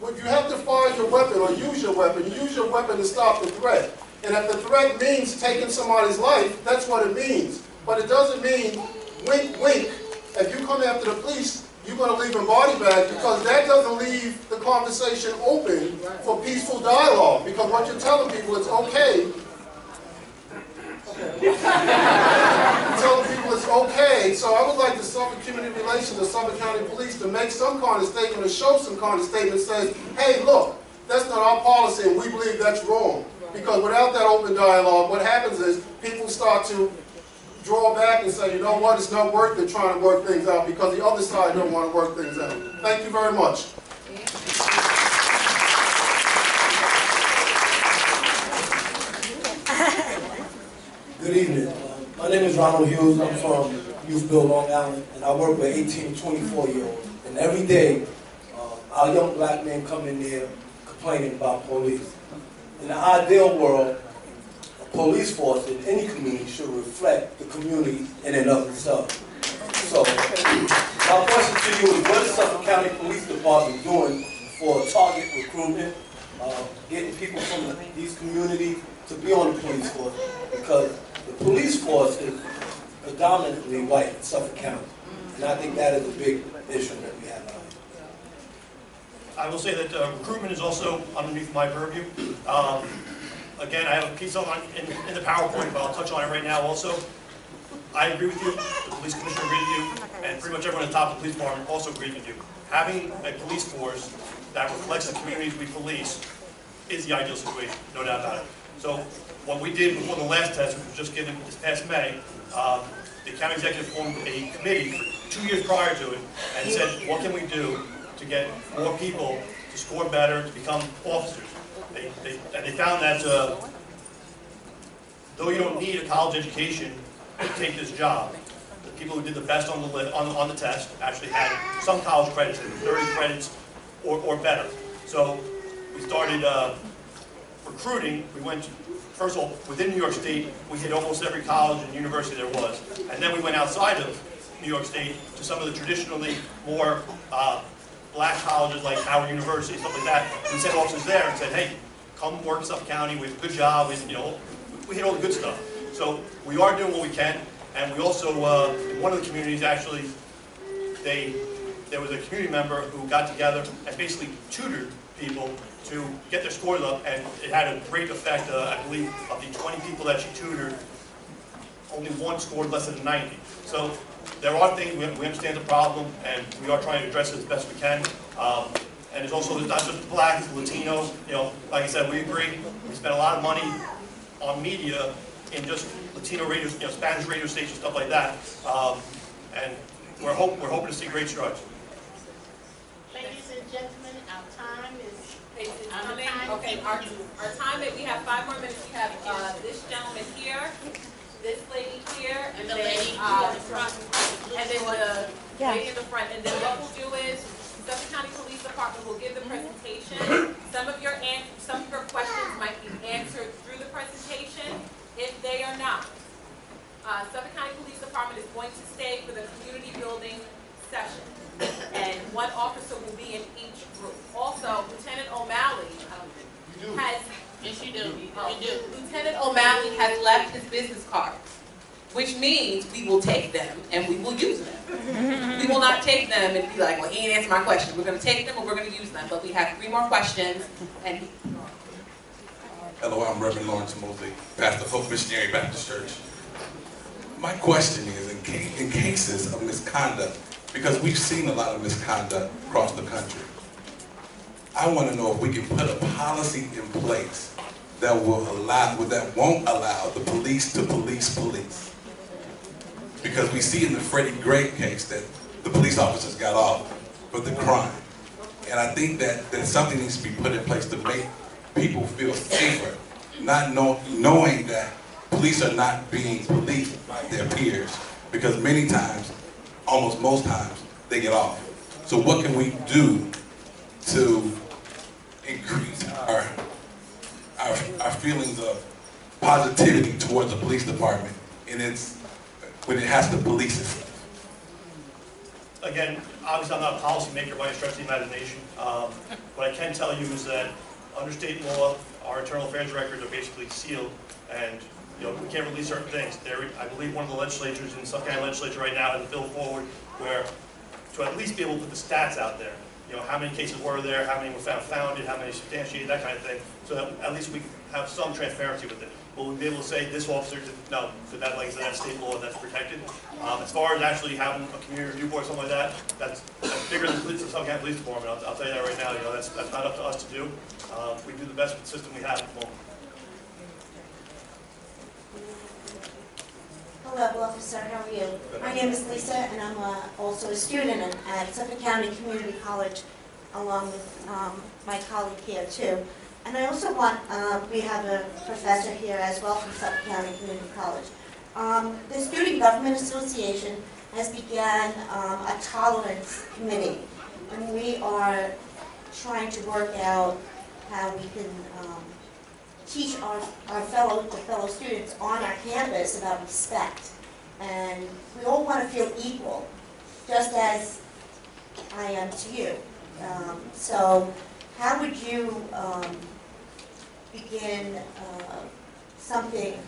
you have to fire your weapon or use your weapon. You use your weapon to stop the threat. And if the threat means taking somebody's life, that's what it means. But it doesn't mean, wink, wink, if you come after the police, you're going to leave in body bags because that doesn't leave the conversation open for peaceful dialogue. Because what you're telling people, it's okay. You're telling people it's okay. So I would like the Suffolk Community Relations or Suffolk County Police to make some kind of statement or show some kind of statement that says, hey, look, that's not our policy and we believe that's wrong. Because without that open dialogue, what happens is people start to draw back and say, you know what, it's not worth it trying to work things out because the other side don't want to work things out. Thank you very much. Good evening. My name is Ronald Hughes. I'm from Youth Build Long Island, and I work with 18 to 24-year-olds. And every day, our young black men come in there complaining about police. In the ideal world, a police force in any community should reflect the community in and of itself. So, my question to you is, what is Suffolk County Police Department doing for target recruitment, getting people from these communities to be on the police force? Because the police force is predominantly white in Suffolk County, and I think that is a big issue that we have out here. I will say that recruitment is also underneath my purview. Again, I have a piece on in the PowerPoint, but I'll touch on it right now also. I agree with you, the police commissioner agreed with you, and pretty much everyone at the top of the police department also agreed with you. Having a police force that reflects the communities we police is the ideal situation, no doubt about it. So what we did before the last test, which was just given this past May, the county executive formed a committee for 2 years prior to it and said, what can we do to get more people to score better, to become officers? And they found that though you don't need a college education to take this job, the people who did the best on the test actually had some college credits, 30 credits or better. So we started recruiting. We went to, first of all, within New York State, we hit almost every college and university there was. And then we went outside of New York State to some of the traditionally more black colleges like Howard University, stuff like that. We sent officers there and said, hey, come work in Suffolk County, we have a good job, we hit all the good stuff. So we are doing what we can, and we also, in one of the communities actually, there was a community member who got together and basically tutored people to get their scores up, and it had a great effect. I believe of the 20 people that she tutored, only one scored less than 90. So there are things, we understand the problem, and we are trying to address it as best we can. And it's also not just black, it's Latino. Like I said, we agree. We spend a lot of money on media in just Latino radio, Spanish radio stations, stuff like that. And we're hoping to see great strides. Ladies and gentlemen, our time is coming. Okay, our time is, we have 5 more minutes. We have this gentleman here, this lady here, and the then lady in the front, and then the lady in the front. And then what we'll do is Suffolk County Police Department will give the presentation. Some of your questions might be answered through the presentation. If they are not, Suffolk County Police Department is going to stay for the community building session, and 1 officer will be in each group. Also, Lieutenant O'Malley has. Yes, you do. Lieutenant O'Malley has left his business cards, which means we will take them and we will use them. We will not take them and be like, well, he didn't answer my question. We're going to take them and we're going to use them. But we have 3 more questions. And hello, I'm Reverend Lawrence Mosley, pastor of Hope Missionary Baptist Church. My question is, in cases of misconduct, because we've seen a lot of misconduct across the country, I want to know if we can put a policy in place that will allow, that won't allow the police to police police. Because we see in the Freddie Gray case that the police officers got off for the crime. And I think that something needs to be put in place to make people feel safer, not knowing that police are not being policed by their peers. Because many times, almost most times, they get off. So what can we do to increase our feelings of positivity towards the police department when it has to police it? Again, obviously I'm not a policymaker by any stretch of the imagination. What I can tell you is that under state law, our internal affairs records are basically sealed, and we can't release certain things. I believe one of the legislatures in Suffolk County Legislature right now has a bill forward where to at least be able to put the stats out there. How many cases were there, how many were founded, how many substantiated, that kind of thing, so that at least we have some transparency with it. Will we be able to say this officer did, no, so that, like I said, that's state law, that's protected. As far as actually having a community review board or something like that, that's bigger than the Suffolk County Police Department. I'll tell you that right now. That's not up to us to do. We do the best with the system we have at the moment. Hello, officer. How are you? My name is Lisa, and I'm also a student at Suffolk County Community College, along with my colleague here too. And I also want, we have a professor here as well from Suffolk County Community College. The Student Government Association has began a tolerance committee, and we are trying to work out how we can teach our fellow students on our campus about respect. And we all want to feel equal, just as I am to you. So how would you begin something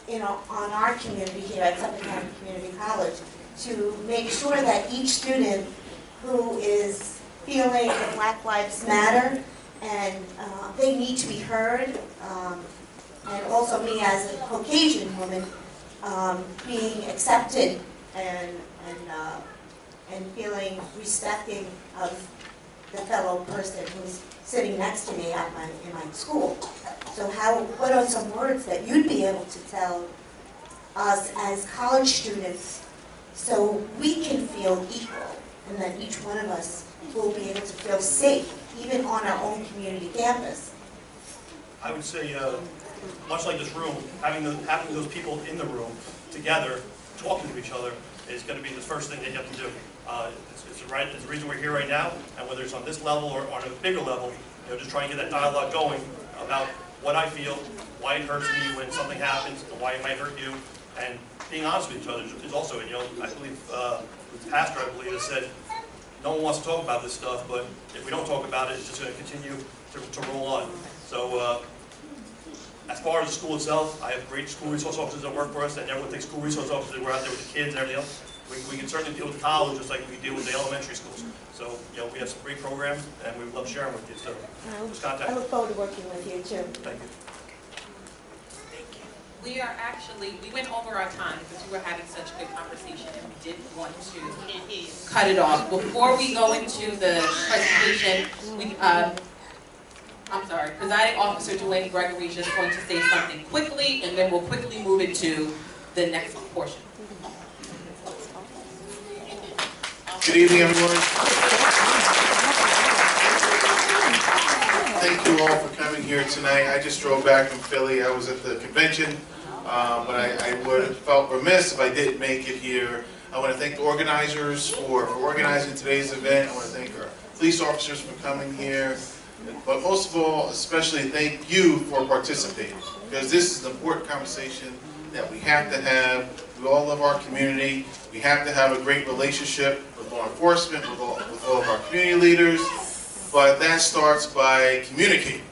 on our community here at Suffolk County Community College to make sure that each student who is feeling that Black Lives Matter and they need to be heard, and also me as a Caucasian woman being accepted and feeling respecting of the fellow person who's sitting next to me in my school. So what are some words that you'd be able to tell us as college students so we can feel equal and that each one of us will be able to feel safe, even on our own community campus? I would say, much like this room, having those people in the room together, talking to each other, is going to be the first thing that you have to do. It's the reason we're here right now, and whether it's on this level or on a bigger level, just trying to get that dialogue going about what I feel, why it hurts me when something happens, and why it might hurt you, and being honest with each other is also it. I believe the pastor, has said, no one wants to talk about this stuff, but if we don't talk about it, it's just going to continue to roll on. So as far as the school itself, I have great school resource officers that work for us, and everyone thinks school resource officers, we're out there with the kids and everything else. We can certainly deal with the college just like we deal with the elementary schools. So, we have some great programs, and we love sharing with you. So, just contact I us. look forward to working with you too. Thank you. We went over our time because we were having such a good conversation and we didn't want to cut it off. Before we go into the presentation, I'm sorry, Presiding Officer Duane Gregory is just going to say something quickly, and then we'll quickly move into the next portion. Good evening, everyone. Thank you all for coming here tonight. I just drove back from Philly. I was at the convention, but I would have felt remiss if I didn't make it here. I want to thank the organizers for organizing today's event. I want to thank our police officers for coming here. But most of all, especially thank you for participating, because this is an important conversation that we have to have. We all love our community. We have to have a great relationship with law enforcement, with all of our community leaders. But that starts by communicating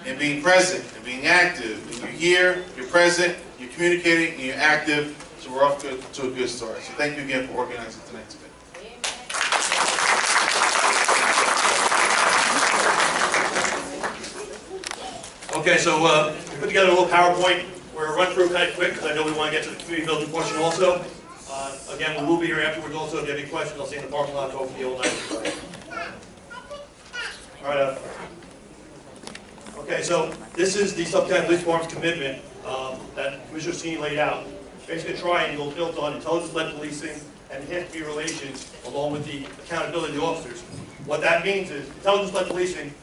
and being present and being active. And you're here, you're present, you're communicating, and you're active. So we're off to a good start. So thank you again for organizing tonight's event. Okay, so we put together a little PowerPoint. We're going to run through kind of quick because I know we want to get to the community building portion also. Again, we will be here afterwards also. If you have any questions, I'll see you in the parking lot talking to you all night. All right. Okay, so this is the Suffolk County Police Department's commitment that Commissioner Steen laid out. Basically a triangle built on intelligence-led policing and enhanced community relations, along with the accountability of the officers. What that means is intelligence-led policing,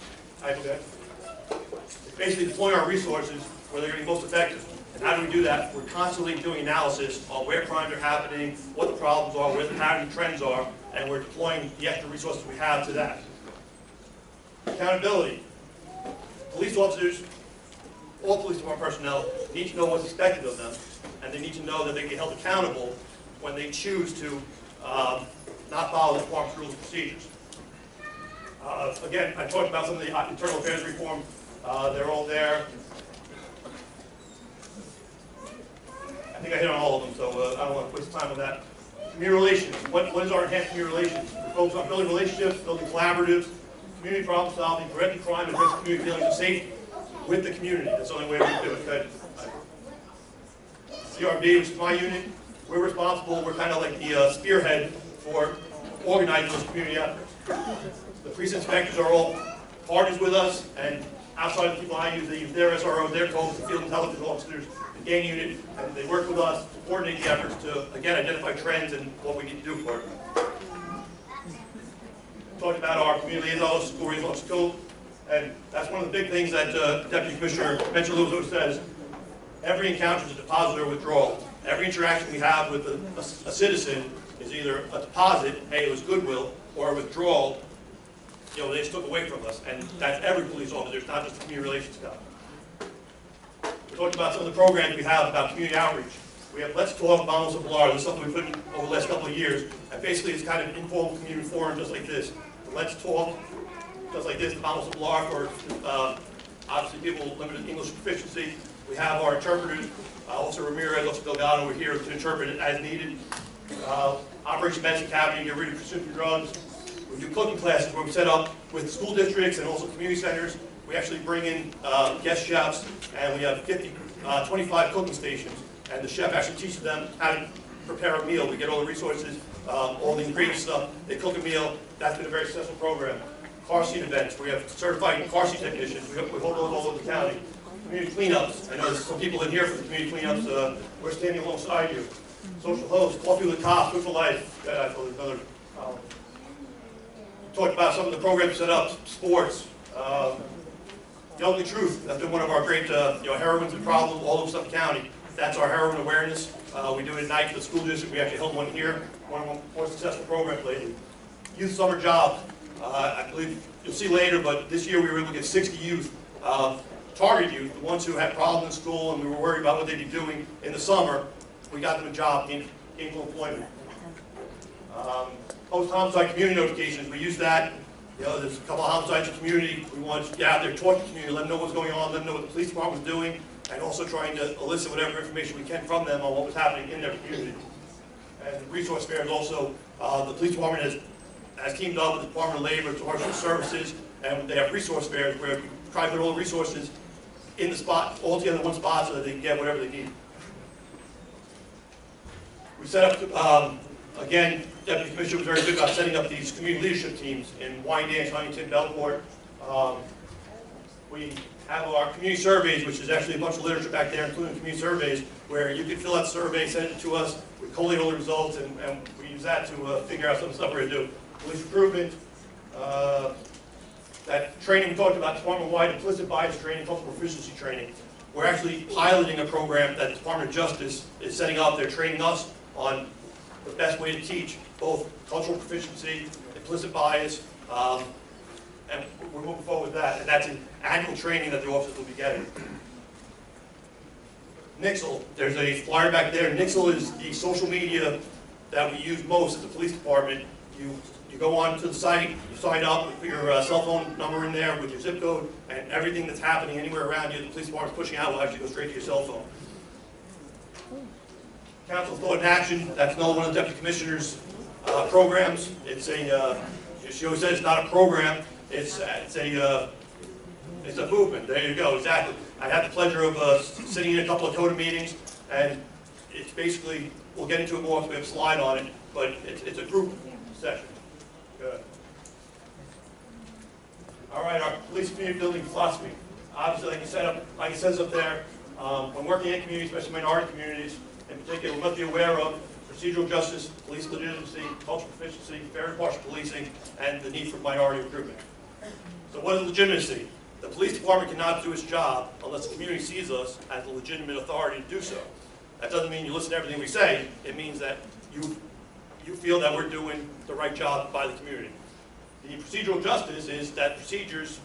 it's basically deploying our resources where they're going to be most effective. And how do we do that? We're constantly doing analysis on where crimes are happening, what the problems are, where the pattern trends are, and we're deploying the extra resources we have to that. Accountability. Police officers, all police department personnel need to know what's expected of them, and they need to know that they can be held accountable when they choose to not follow the department's rules and procedures. Again, I talked about some of the internal affairs reform. They're all there. I think I hit on all of them, so I don't want to waste time on that. Community relations. What is our enhanced community relations? We focus on building relationships, building collaboratives, community problem solving, preventing crime, and addressing community feelings of safety with the community. That's the only way we can do it. Okay? CRB, which is my unit, we're responsible. We're kind of like the spearhead for organizing those community efforts. The police inspectors are all partners with us, and outside of the people I use, they use their SRO, their codes, the field intelligence officers, the gang unit, and they work with us to coordinate the efforts to, again, identify trends and what we need to do for it. Talked about our community liaisons, school liaisons, school, and that's one of the big things that Deputy Commissioner Lewis says. Every encounter is a deposit or withdrawal. Every interaction we have with a citizen is either a deposit, hey, it was goodwill, or a withdrawal, you know, they just took away from us. And that's every police officer, it's not just the community relations stuff. We talked about some of the programs we have about community outreach. We have Let's Talk, Vamos a Hablar. This is something we put in over the last couple of years. And basically it's kind of an informal community forum just like this. Let's Talk, just like this, the Vamos a Hablar for obviously people with limited English proficiency. We have our interpreters, Officer Ramirez, Officer Delgado, we're here to interpret it as needed. Operation Medicine Academy, get rid of prescription drugs. We do cooking classes where we set up with school districts and also community centers. We actually bring in guest chefs, and we have 25 cooking stations. And the chef actually teaches them how to prepare a meal. We get all the resources, all the ingredients stuff. They cook a meal. That's been a very successful program. Car seat events. We have certified car seat technicians. We hold those all over the county. Community cleanups. I know there's some people in here for the community cleanups. We're standing alongside you. Social hosts, Coffee with the Cops, Food for Life. Talked about some of the programs set up, sports. The Ugly Truth, that's been one of our great, heroin's a problem all over Suffolk County. That's our heroin awareness. We do it at night for the school district. We actually held one here, one of our more successful programs lately. Youth Summer Job. I believe you'll see later, but this year we were able to get 60 youth, target youth, the ones who had problems in school and we were worried about what they'd be doing in the summer. We got them a job, gainful employment. Post-homicide community notifications, we use that. You know, there's a couple of homicides in the community. We want to get out there, talk to the community, let them know what's going on, let them know what the police department was doing, and also trying to elicit whatever information we can from them on what was happening in their community. And resource fairs also, the police department has teamed up with the Department of Labor, Department of Services, and they have resource fairs where we try to put all the resources in the spot, all together in one spot so that they can get whatever they need. We set up, again, Deputy Commissioner was very good about setting up these community leadership teams in Wyandanch, Huntington, Belport. We have our community surveys, which is actually a bunch of literature back there, including community surveys, where you can fill out the survey, send it to us, we collate all the results, and we use that to figure out some of the stuff we're going to do. Police recruitment, that training we talked about, department-wide implicit bias training, cultural proficiency training. We're actually piloting a program that the Department of Justice is setting up. They're training us on the best way to teach both cultural proficiency, implicit bias, and we're moving forward with that. And that's an annual training that the officers will be getting. Nixle, there's a flyer back there. Nixle is the social media that we use most at the police department. You go on to the site, you sign up, you put your cell phone number in there with your zip code, and everything that's happening anywhere around you, the police department's pushing out, will actually go straight to your cell phone. Council Thought and Action, that's another one of the Deputy Commissioner's programs. It's she always says it's not a program, it's a movement. There you go, exactly. I had the pleasure of sitting in a couple of CODA meetings, and it's basically, we'll get into it more because we have a slide on it, but it's a group session. Good. All right, our police community building philosophy. Obviously, like it says up there, when working in communities, especially minority communities, in particular, we must be aware of procedural justice, police legitimacy, cultural proficiency, fair and impartial policing, and the need for minority recruitment. So what is legitimacy? The police department cannot do its job unless the community sees us as a legitimate authority to do so. That doesn't mean you listen to everything we say. It means that you feel that we're doing the right job by the community. The procedural justice is that procedures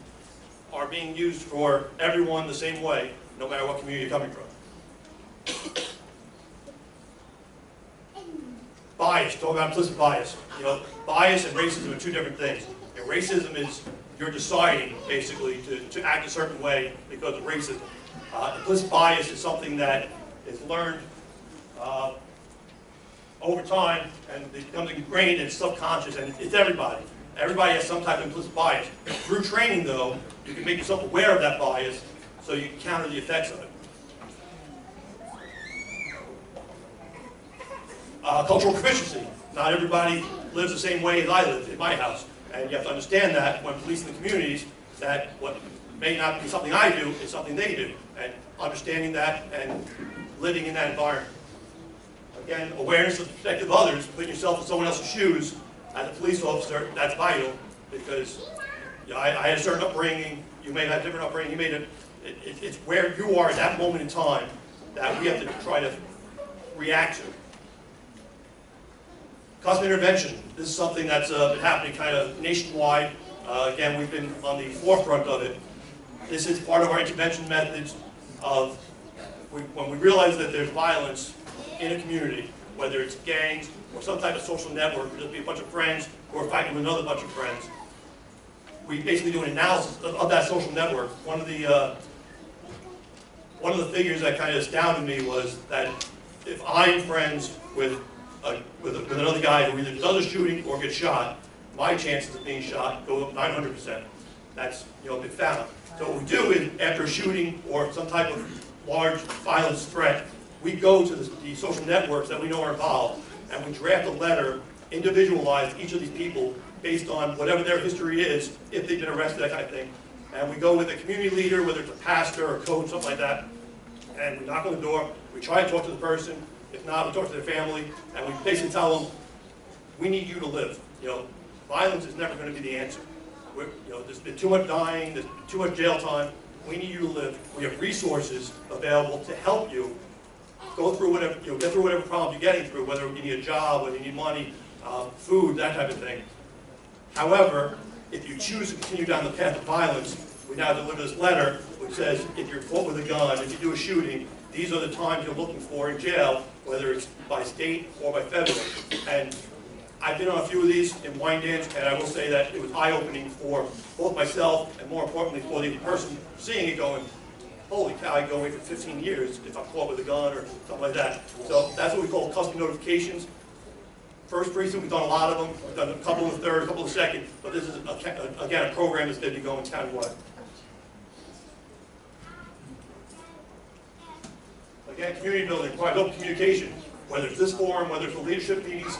are being used for everyone the same way, no matter what community you're coming from. Bias, talk about implicit bias. You know, bias and racism are two different things. And racism is you're deciding, basically, to act a certain way because of racism. Implicit bias is something that is learned over time, and it becomes ingrained in subconscious, and it's everybody. Everybody has some type of implicit bias. Through training, though, you can make yourself aware of that bias so you can counter the effects of it. Cultural proficiency. Not everybody lives the same way as I live in my house. And you have to understand that when policing the communities, that what may not be something I do is something they do. And understanding that and living in that environment. Again, awareness of the perspective of others, putting yourself in someone else's shoes as a police officer, that's vital, because I had a certain upbringing, you may have a different upbringing, it's where you are at that moment in time that we have to try to react to. Custom intervention. This is something that's been happening kind of nationwide. Again, we've been on the forefront of it. This is part of our intervention methods of when we realize that there's violence in a community, whether it's gangs or some type of social network, or just be a bunch of friends who are fighting with another bunch of friends. We basically do an analysis of that social network. One of the figures that kind of astounded me was that if I'm friends with another guy who either does a shooting or gets shot, my chances of being shot go up 900%. That's been found. So what we do is, after a shooting or some type of large violence threat, we go to the social networks that we know are involved, and we draft a letter, individualized each of these people based on whatever their history is, if they've been arrested, that kind of thing. And we go with a community leader, whether it's a pastor or a coach, something like that, and we knock on the door, we try to talk to the person. If not, we talk to their family, and we basically tell them, we need you to live. Violence is never going to be the answer. There's been too much dying, there's too much jail time. We need you to live. We have resources available to help you go through whatever, get through whatever problems you're getting through, whether you need a job, whether you need money, food, that type of thing. However, if you choose to continue down the path of violence, we now deliver this letter which says, if you're caught with a gun, if you do a shooting, these are the times you're looking for in jail, whether it's by state or by federal. And I've been on a few of these in Wyandanch, and I will say that it was eye-opening for both myself and, more importantly, for the person seeing it going, holy cow, I can go away for 15 years if I'm caught with a gun or something like that. So that's what we call custom notifications. First precinct, we've done a lot of them. We've done a couple in the third, a couple in the second, but this is, again, a program that's going to be going countywide. Again, community building, requires open communication. Whether it's this forum, whether it's the leadership meetings,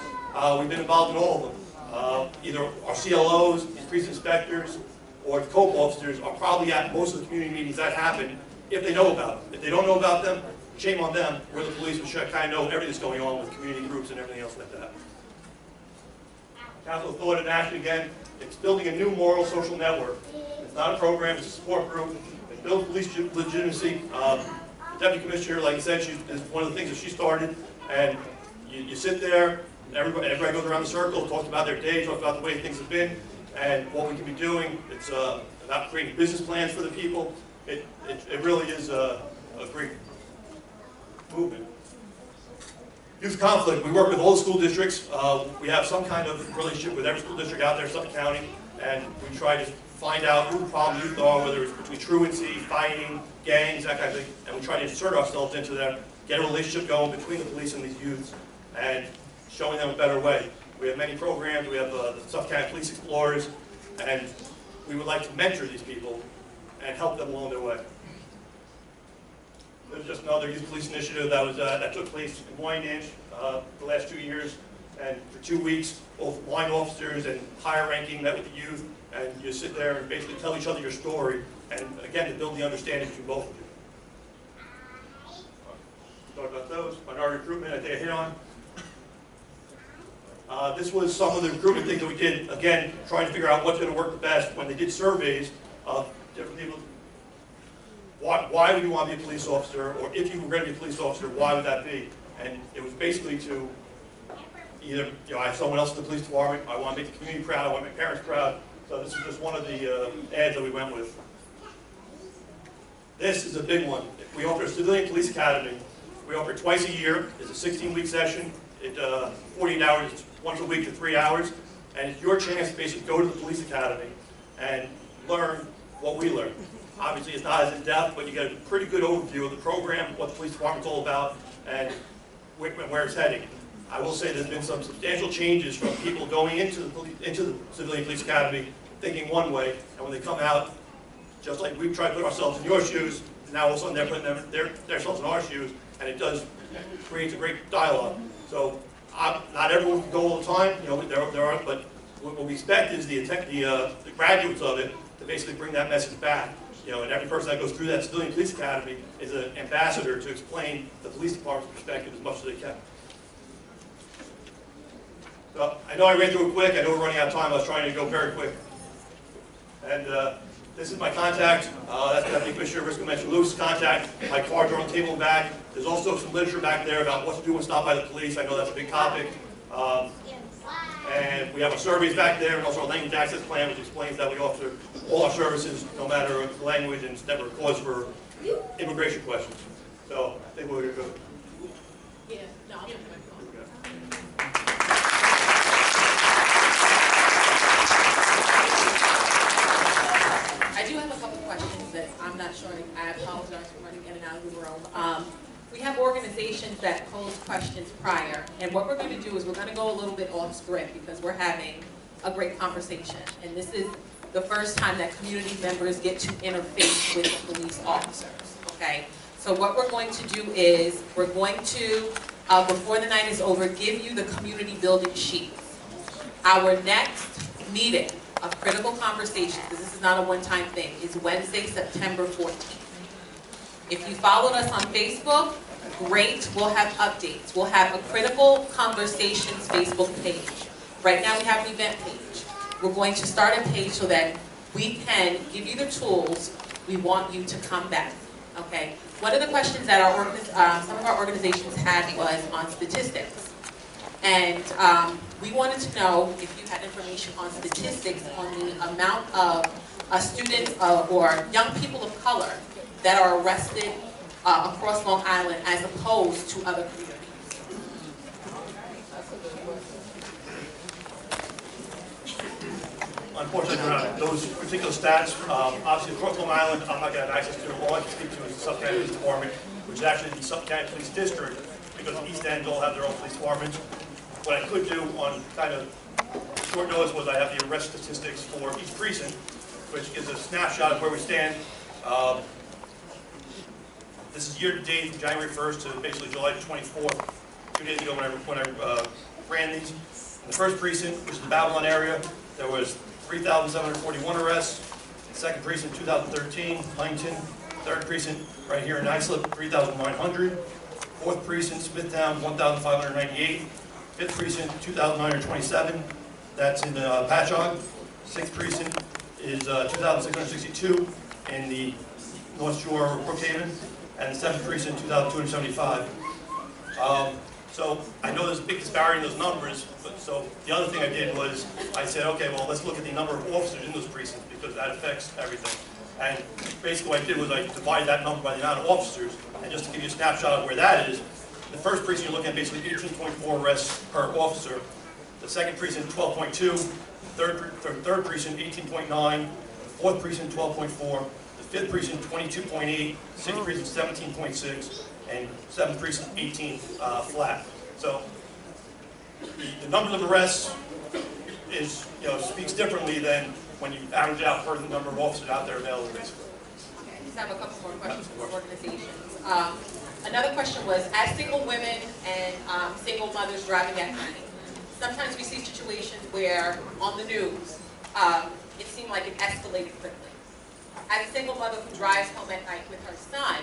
we've been involved in all of them. Either our CLOs, precinct inspectors, or the COPE officers are probably at most of the community meetings that happen if they know about them. If they don't know about them, shame on them. We're the police, we should kind of know everything that's going on with community groups and everything else like that. Council of Thought and Action, again, it's building a new moral social network. It's not a program, it's a support group. It builds police legitimacy. The Deputy Commissioner, like I said, is one of the things that she started, and you sit there, everybody goes around the circle, talks about their day, talks about the way things have been, and what we can be doing. It's about creating business plans for the people. It really is a great movement. Youth conflict, we work with all the school districts. We have some kind of relationship with every school district out there in Suffolk County, and we try to find out who the problem youth are, whether it's between truancy, fighting, gangs, that kind of thing, and we try to insert ourselves into that, get a relationship going between the police and these youths, and showing them a better way. We have many programs. We have the Suffolk County Police Explorers, and we would like to mentor these people and help them along their way. There's just another youth police initiative that took place in Wyandanch the last 2 years. And for 2 weeks, both line officers and higher ranking met with the youth, and you sit there and basically tell each other your story, and again, to build the understanding between both of you. Talk about those. Minority recruitment, I think I hit on. This was some of the recruitment things that we did, again, trying to figure out what's going to work the best. When they did surveys of different people, why would you want to be a police officer, or if you were going to be a police officer, why would that be? And it was basically to either, I have someone else in the police department, I want to make the community proud, I want to make parents proud. So this is just one of the ads that we went with. This is a big one. We offer a civilian police academy. We offer it twice a year. It's a 16-week session. It's 48 hours, once a week to 3 hours. And it's your chance to basically go to the police academy and learn what we learn. Obviously, it's not as in-depth, but you get a pretty good overview of the program, what the police department's all about, and where it's heading. I will say there's been some substantial changes from people going into the civilian police academy thinking one way, and when they come out, just like we've tried to put ourselves in your shoes, now all of a sudden they're putting themselves in our shoes, and it does create a great dialogue. So not everyone can go all the time, there are, but what we expect is the graduates of it to basically bring that message back. And every person that goes through that civilian police academy is an ambassador to explain the police department's perspective as much as they can. So I know I ran through it quick. I know we're running out of time. I was trying to go very quick. And this is my contact. That's Deputy Commissioner Risco mentioned Lewis's contact. My cards are on the table and back. There's also some literature back there about what to do when stopped by the police. I know that's a big topic. And we have our surveys back there, and also our language access plan, which explains that we offer all our services, no matter the language, and it's never a cause for immigration questions. So I think we're going to go. Yeah, no, I'll give you my phone. I do have a couple questions that I'm not sure. I apologize for running in and out of the room. We have organizations that pose questions prior, and what we're going to do is we're going to go a little bit off script because we're having a great conversation, and this is the first time that community members get to interface with police officers, okay? So what we're going to do is we're going to, before the night is over, give you the community building sheets. Our next meeting of critical conversations, because this is not a one-time thing, is Wednesday, September 14th. If you followed us on Facebook, great, we'll have updates. We'll have a Critical Conversations Facebook page. Right now we have an event page. We're going to start a page so that we can give you the tools. We want you to come back, okay? One of the questions that some of our organizations had was on statistics. And we wanted to know if you had information on statistics on the amount of students or young people of color that are arrested across Long Island as opposed to other communities. Unfortunately, those particular stats, obviously across Long Island, I'm not going to have access to them. All I can speak to is the Suffolk County Police Department, which is actually the Suffolk County Police District, because the East End all have their own police departments. What I could do on kind of short notice was I have the arrest statistics for each precinct, which gives a snapshot of where we stand. This is year-to-date from January 1st to basically July 24th, 2 days ago when I ran these. In the first precinct, which is the Babylon area, there was 3,741 arrests. Second precinct, 2013, Huntington. Third precinct, right here in Islip, 3,900. Fourth precinct, Smithtown, 1,598. Fifth precinct, 2,927. That's in Patchogue. Sixth precinct is 2,662 in the North Shore of Brookhaven. And the seventh precinct, 2,275. So I know there's a big disparity in those numbers, but so the other thing I did was I said, okay, well, let's look at the number of officers in those precincts because that affects everything. And basically what I did was I divided that number by the amount of officers, and just to give you a snapshot of where that is, the first precinct you're looking at basically 18.4 arrests per officer. The second precinct, 12.2. Third precinct, 18.9. Fourth precinct, 12.4. The fifth precinct, 22.8. Sixth precinct, 17.6. And seventh precinct, 18 flat. So the numbers of arrests is, speaks differently than when you average out for the number of officers out there available, basically. Okay, I just have a couple more questions for organizations. Another question was, as single women and single mothers driving at night, sometimes we see situations where on the news, it seemed like it escalated quickly. As a single mother who drives home at night with her son,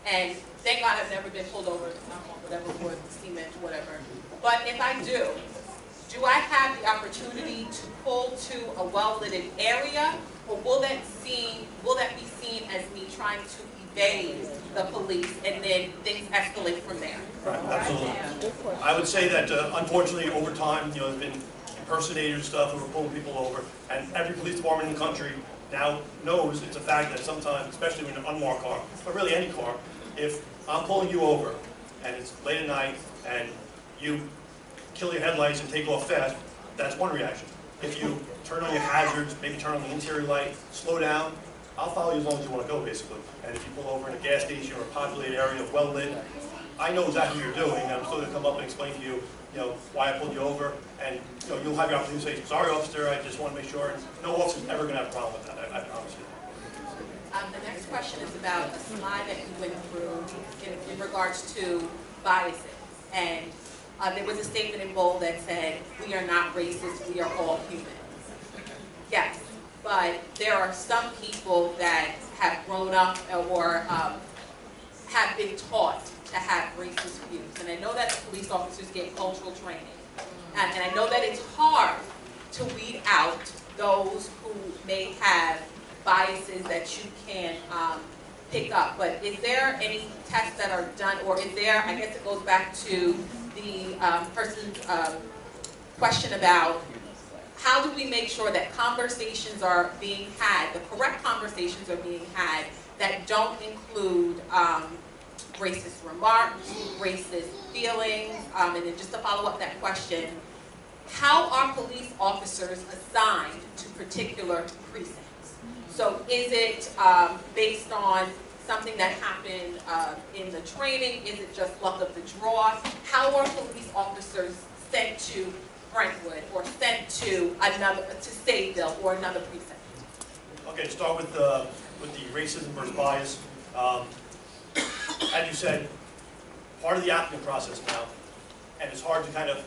and thank God I've never been pulled over, whatever word, cement, whatever. But if I do I have the opportunity to pull to a well-lit area, or will that be seen as me trying to evade the police and then things escalate from there? Right, absolutely. I would say that unfortunately over time, there's been impersonators and stuff who are pulling people over, and every police department in the country now knows it's a fact that sometimes, especially when an unmarked car, but really any car, if I'm pulling you over and it's late at night and you kill your headlights and take off fast, that's one reaction. If you turn on your hazards, maybe turn on the interior light, slow down, I'll follow you as long as you want to go, basically. And if you pull over in a gas station or a populated area, well lit, I know exactly what you're doing. I'm still going to come up and explain to you, why I pulled you over, and you'll have your opportunity to say, "Sorry, officer, I just want to make sure." And no officer's ever going to have a problem with that. I promise you. The next question is about a slide that you went through in regards to biases. And there was a statement in bold that said, "We are not racist, we are all human." Yes, but there are some people that have grown up or have been taught to have racist views. And I know that police officers get cultural training. And I know that it's hard to weed out those who may have biases that you can pick up. But is there any tests that are done, or is there, I guess it goes back to the person's question about how do we make sure that conversations are being had, the correct conversations are being had that don't include racist remarks, racist feelings, and then just to follow up that question, how are police officers assigned to particular precincts? So is it based on something that happened in the training? Is it just luck of the draw? How are police officers sent to Brentwood or sent to Sayville or another precinct? Okay, to start with the racism versus bias. As you said, part of the applicant process now, and it's hard to kind of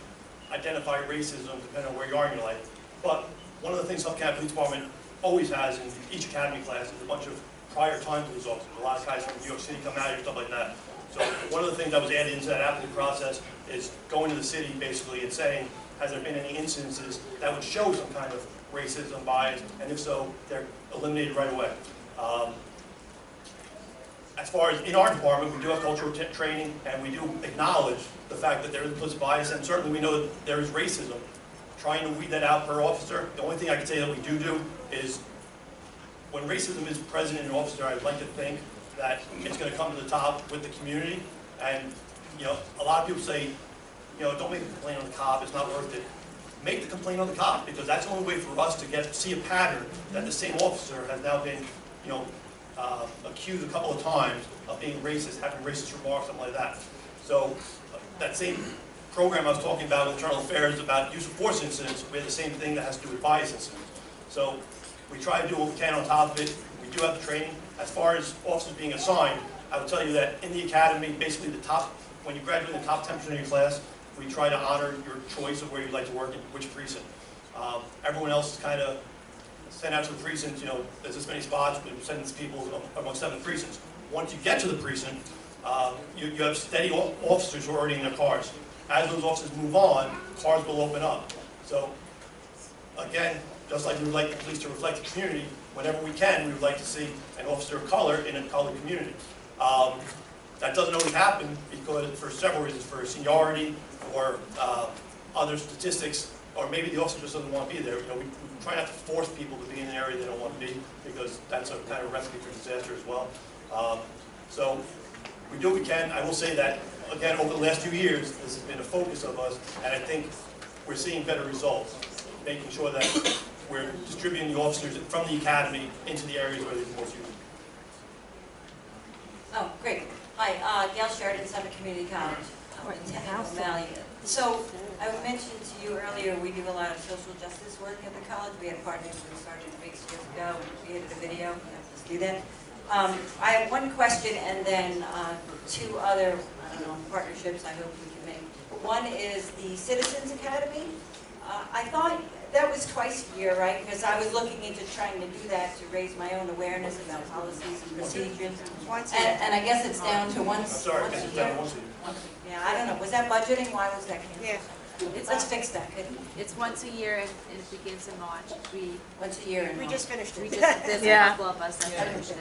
identify racism depending on where you are in your life. But one of the things Suffolk County Police Department always has in each academy class is a bunch of prior time police officers. A lot of guys from New York City come out here, stuff like that. So one of the things that was added into that applicant process is going to the city basically and saying, has there been any incidences that would show some kind of racism, bias, and if so, they're eliminated right away. As far as in our department, we do have cultural training, and we do acknowledge the fact that there is implicit bias, and certainly we know that there is racism. Trying to weed that out per officer, the only thing I can say that we do is when racism is present in an officer, I'd like to think that it's going to come to the top with the community. And a lot of people say, don't make a complaint on the cop, it's not worth it. Make the complaint on the cop, because that's the only way for us to see a pattern that the same officer has now been, accused a couple of times of being racist, having racist remarks, something like that. So that same program I was talking about with Internal Affairs about use of force incidents, we have the same thing that has to do with bias incidents. So we try to do what we can on top of it. We do have the training. As far as officers being assigned, I would tell you that in the academy, basically when you graduate in the top 10% of your class, we try to honor your choice of where you'd like to work in which precinct. Everyone else is kind of sent out to the precinct, there's this many spots, we send these people among 7 precincts. Once you get to the precinct, you have steady officers who are already in their cars. As those officers move on, cars will open up. So, again, just like we would like the police to reflect the community, whenever we can, we would like to see an officer of color in a colored community. That doesn't always happen because for several reasons, for seniority or other statistics, or maybe the officer just doesn't want to be there. We try not to force people to be in an area they don't want to be, because that's a kind of recipe for disaster as well. So we do what we can. I will say that, again, over the last 2 years, this has been a focus of us, and I think we're seeing better results, making sure that we're distributing the officers from the academy into the areas where they're most useful. Oh, great. Hi, Gail Sheridan, Suffolk Community College. O'Malley. So, I mentioned to you earlier, we do a lot of social justice work at the college. We had partners with Sergeant Riggs years ago, and created a video. We have to do that. I have one question, and then 2 other, partnerships I hope we can make. One is the Citizens Academy. I thought that was twice a year, right? Because I was looking into trying to do that to raise my own awareness about policies and procedures. And I guess it's down to once a year. Yeah, I don't know. Was that budgeting? Why was that canceled? Yeah. Let's fix that, couldn't we? It's once a year and it begins in March. Once a year. We just finished it. There's Yeah. a couple of us that finished it.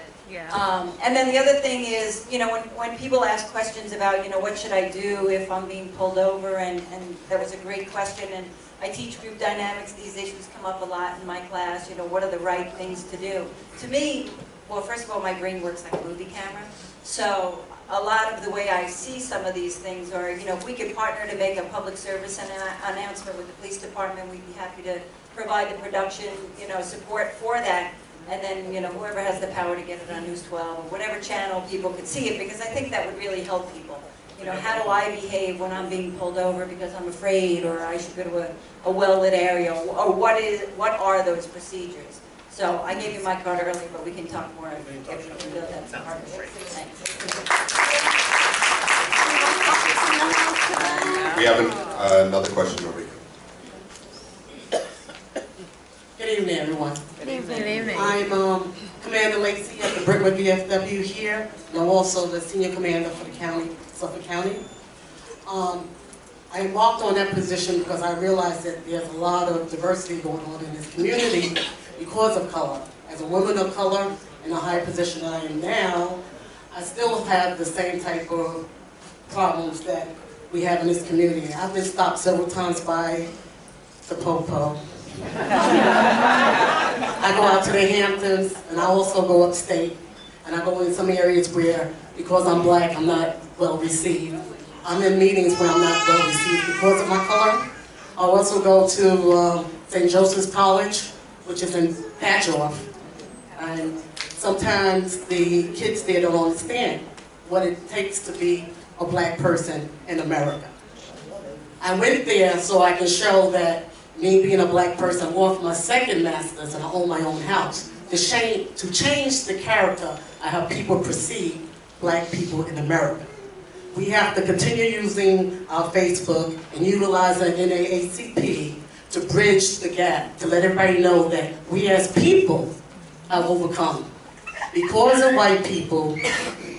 And then the other thing is, you know, when people ask questions about, you know, what should I do if I'm being pulled over, and that was a great question, and I teach group dynamics, these issues come up a lot in my class, you know, what are the right things to do? To me, well, first of all, my brain works like a movie camera, so a lot of the way I see some of these things are, you know, if we could partner to make a public service announcement with the police department, we'd be happy to provide the production, you know, support for that. And then, you know, whoever has the power to get it on News 12 or whatever channel people could see it, because I think that would really help people. You know, how do I behave when I'm being pulled over because I'm afraid, or I should go to a well-lit area, or what are those procedures? So I gave you my card earlier, but we can talk more if we build that partnership. Thanks. We have another question over here. Good evening, everyone. Good evening. Good evening. I'm Commander Lacey at the Brentwood VFW here, and I'm also the Senior Commander for the county, Suffolk County. I embarked on that position because I realized that there's a lot of diversity going on in this community because of color. As a woman of color in a high position I am now, I still have the same type of problems that we have in this community. I've been stopped several times by the po-po. I go out to the Hamptons, and I also go upstate, and I go in some areas where, because I'm black, I'm not well received. I'm in meetings where I'm not well received because of my color. I also go to St. Joseph's College, which is in Patchogue, and sometimes the kids there don't understand what it takes to be a black person in America. I went there so I can show that me being a black person, I'm off my second master's and I own my own house, to change the character of how people perceive black people in America. We have to continue using our Facebook and utilizing NAACP to bridge the gap, to let everybody know that we as people have overcome. Because of white people,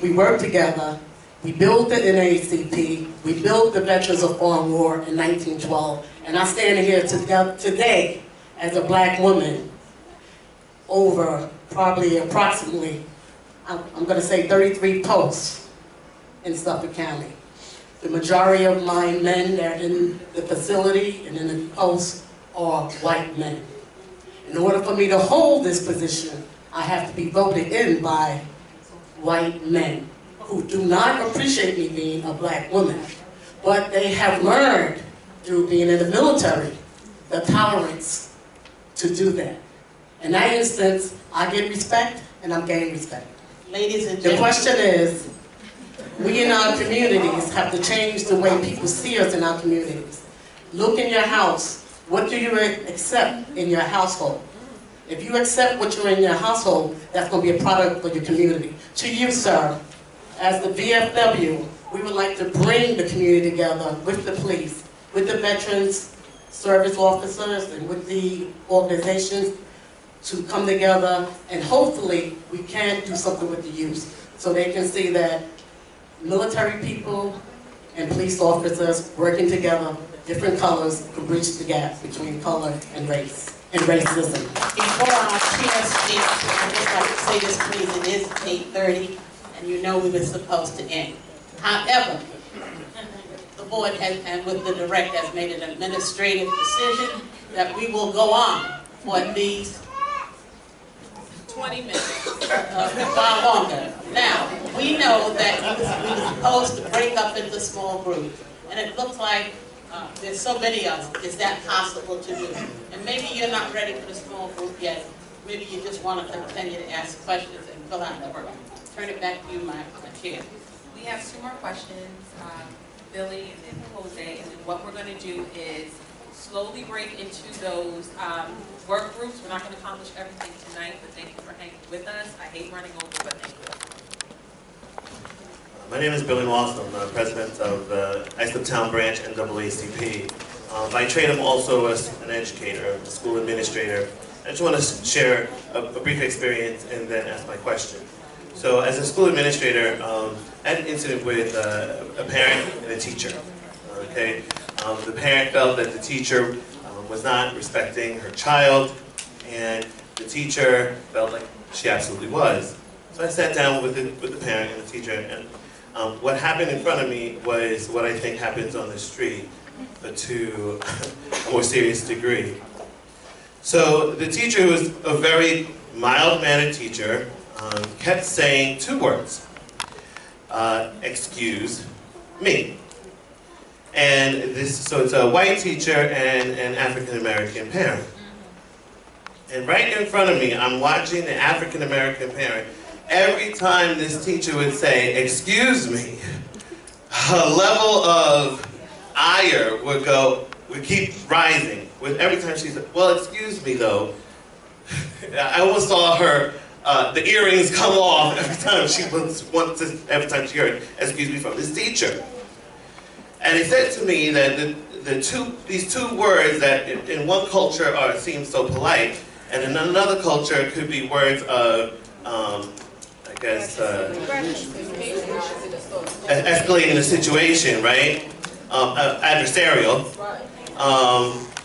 we work together. We built the NAACP, we built the Veterans of Foreign War in 1912, and I stand here today as a black woman over approximately, I'm going to say 33 posts in Suffolk County. The majority of my men that are in the facility and in the posts are white men. In order for me to hold this position, I have to be voted in by white men who do not appreciate me being a black woman, but they have learned through being in the military the tolerance to do that. In that instance, I get respect and I'm gaining respect. Ladies and gentlemen, the question is, we in our communities have to change the way people see us in our communities. Look in your house. What do you accept in your household? If you accept what you're in your household, that's going to be a product for your community. To you, sir, as the VFW, we would like to bring the community together with the police, with the veterans, service officers, and with the organizations to come together, and hopefully we can do something with the youth so they can see that military people and police officers working together, different colors, can bridge the gap between color and race and racism. Before our chair speaks, I'd just like to say this, please. It is 8:30, and you know we were supposed to end. However, the board has, and with the director, has made an administrative decision that we will go on for at least 20 minutes. Far longer. Now, we know that we were supposed to break up into small groups, and it looks like there's so many of us. Is that possible to do? And maybe you're not ready for the small group yet. Maybe you just want to continue to ask questions and fill out the work. Turn it back to you, my chair. We have two more questions, Billy and then Jose, and then what we're going to do is slowly break into those work groups. We're not going to accomplish everything tonight, but thank you for hanging with us. I hate running over, but thank you. My name is Billy Lawson. I'm the president of the Islip Town Branch NAACP. By trade, I'm also an educator, a school administrator. I just want to share a brief experience and then ask my question. So as a school administrator, I had an incident with a parent and a teacher. Okay, the parent felt that the teacher was not respecting her child, and the teacher felt like she absolutely was. So I sat down with the parent and the teacher, and what happened in front of me was what I think happens on the street, but to a more serious degree. So the teacher, who was a very mild-mannered teacher, kept saying two words, excuse me. And so it's a white teacher and an African-American parent. And right in front of me, I'm watching the African-American parent. Every time this teacher would say, excuse me, a level of ire would keep rising. With every time she said, well, excuse me though. I almost saw her, the earrings come off every time every time she heard, excuse me, from this teacher. And he said to me that these two words that in one culture seem so polite, and in another culture could be words of, I guess, escalating the situation, right? Adversarial.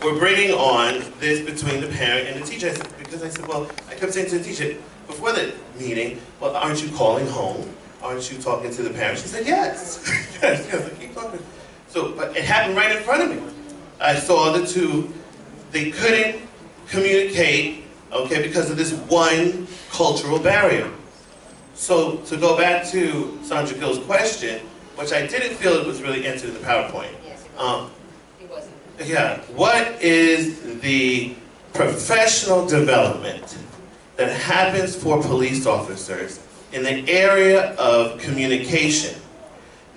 We're bringing on this between the parent and the teacher. Because I said, well, I kept saying to the teacher before the meeting, well, aren't you calling home? Aren't you talking to the parent? She said, yes. Yes, I keep talking. So, but it happened right in front of me. I saw the two, they couldn't communicate, okay, because of this one cultural barrier. So, to go back to Sandra Gill's question, which I didn't feel it was really answered in the PowerPoint. Yes, it wasn't. Yeah, what is the professional development that happens for police officers in the area of communication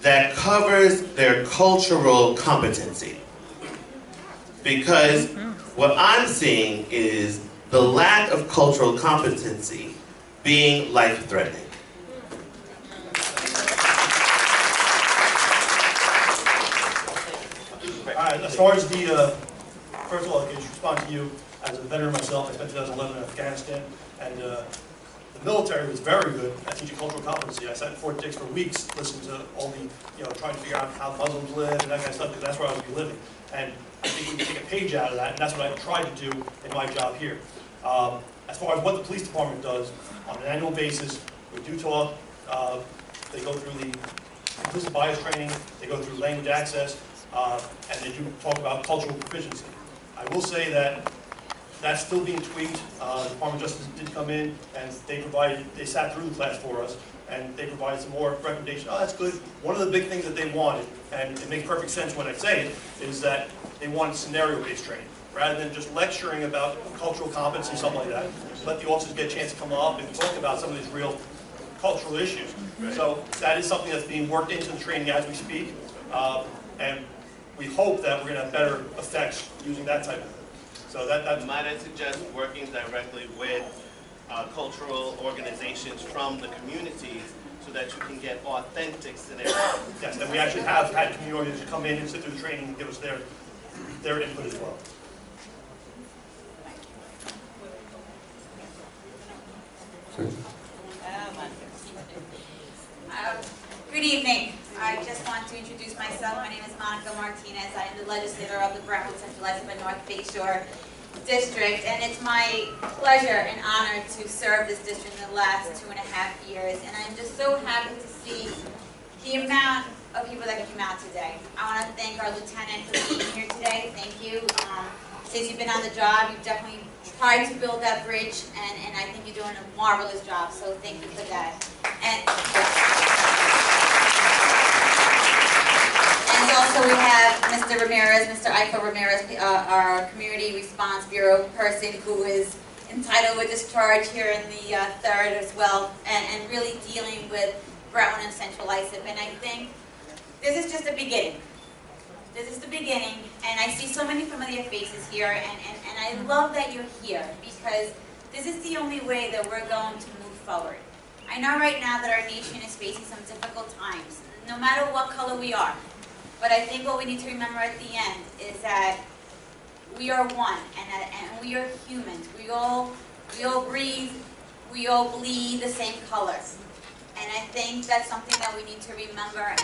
that covers their cultural competency? Because what I'm seeing is the lack of cultural competency being life-threatening. As far as the, first of all, I can respond to you as a veteran myself. I spent 2011 in Afghanistan, and the military was very good at teaching cultural competency. I sat in Fort Dix for weeks listening to all the, trying to figure out how Muslims live and that kind of stuff, because that's where I was living. And I think we can take a page out of that, and that's what I tried to do in my job here. As far as what the police department does, on an annual basis, we do talk, they go through the implicit bias training, they go through language access, and they do talk about cultural proficiency. I will say that that's still being tweaked. The Department of Justice did come in and they sat through the class for us, and they provided some more recommendations. Oh, that's good. One of the big things that they wanted, and it makes perfect sense when I say it, is that they wanted scenario-based training. Rather than just lecturing about cultural competency, something like that, let the officers get a chance to come up and talk about some of these real cultural issues. Right. So that is something that's being worked into the training as we speak, and we hope that we're going to have better effects using that type of thing. So that's... Might I suggest working directly with cultural organizations from the communities so that you can get authentic scenarios? Yes, and we actually have had community organizations come in and sit through the training and give us their input as well. Good evening. I just want to introduce myself. My name is Monica Martinez. I am the legislator of the Brentwood Central Islip and North Bay Shore District, and it's my pleasure and honor to serve this district in the last 2.5 years. And I'm just so happy to see the amount of people that came out today. I want to thank our lieutenant for being here today. Thank you. Since you've been on the job, you've definitely tried to build that bridge, and I think you're doing a marvelous job. So thank you for that. And also we have Mr. Ramirez, Mr. Iko Ramirez, our Community Response Bureau person who is entitled with discharge here in the 3rd as well, and really dealing with Brentwood and Central Islip. And I think this is just the beginning. This is the beginning, and I see so many familiar faces here, and I love that you're here, because this is the only way that we're going to move forward. I know right now that our nation is facing some difficult times, no matter what color we are. But I think what we need to remember at the end is that we are one, and we are humans. We all breathe, we all bleed the same colors. And I think that's something that we need to remember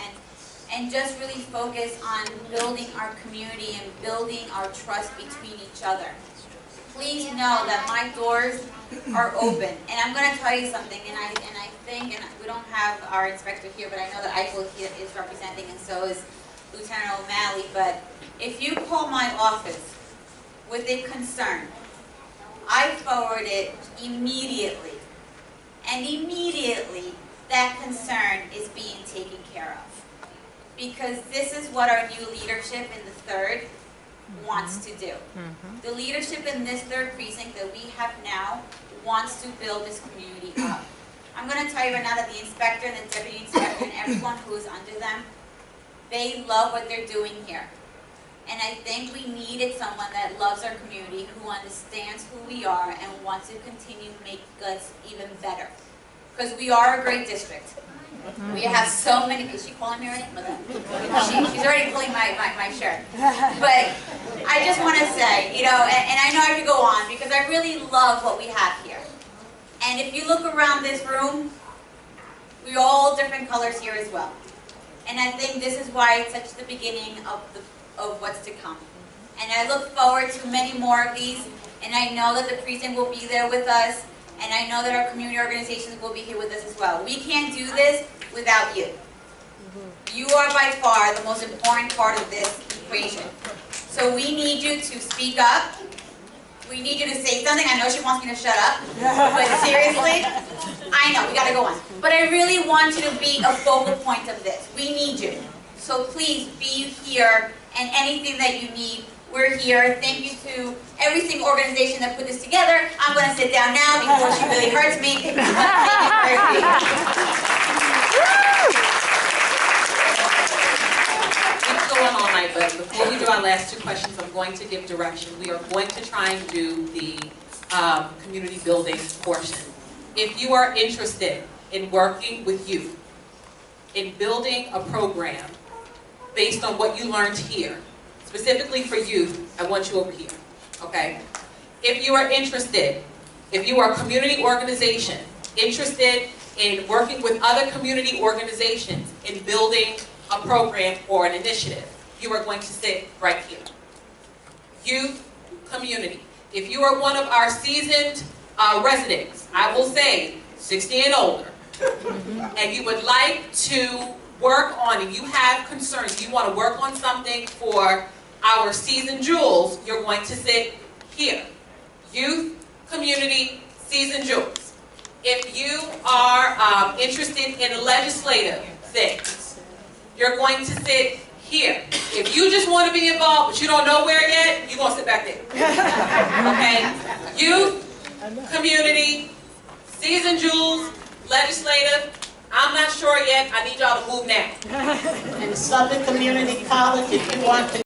and just really focus on building our community and building our trust between each other. Please know that my doors are open. And I'm going to tell you something, and I think, and we don't have our inspector here, but I know that Islip is representing, and so is Lieutenant O'Malley. But if you call my office with a concern, I forward it immediately. And immediately, that concern is being taken care of. Because this is what our new leadership in the 3rd wants to do. The leadership in this 3rd precinct that we have now wants to build this community up. I'm going to tell you right now that the inspector and the deputy inspector and everyone who is under them, they love what they're doing here. And I think we needed someone that loves our community, who understands who we are and wants to continue to make us even better. Because we are a great district. We have so many, is she calling me already? She's already pulling my shirt. But I just want to say, you know, and I know I could go on because I really love what we have here. And if you look around this room, we're all different colors here as well. And I think this is why it's such the beginning of what's to come. And I look forward to many more of these, and I know that the precinct will be there with us. And I know that our community organizations will be here with us as well. We can't do this without you. You are by far the most important part of this equation. So we need you to speak up. We need you to say something. I know she wants me to shut up, but seriously, I know, we gotta go on. But I really want you to be a focal point of this. We need you. So please be here, and anything that you need, we're here. Thank you to every single organization that put this together. I'm going to sit down now before she really hurts me. We can go on all night, but before we do our last 2 questions, I'm going to give direction. We are going to try and do the community building portion. If you are interested in working with youth, in building a program based on what you learned here, specifically for youth, I want you over here, okay? If you are interested, if you are a community organization interested in working with other community organizations in building a program or an initiative, you are going to sit right here. Youth, community. If you are one of our seasoned residents, I will say 60 and older, and you would like to work on, and you have concerns, you want to work on something for our seasoned jewels, you're going to sit here. Youth, community, seasoned jewels. If you are interested in legislative things, you're going to sit here. If you just want to be involved but you don't know where yet, you're going to sit back there. Okay? Youth, community, seasoned jewels, legislative. I'm not sure yet. I need y'all to move now. And Suffolk Community College, if you want to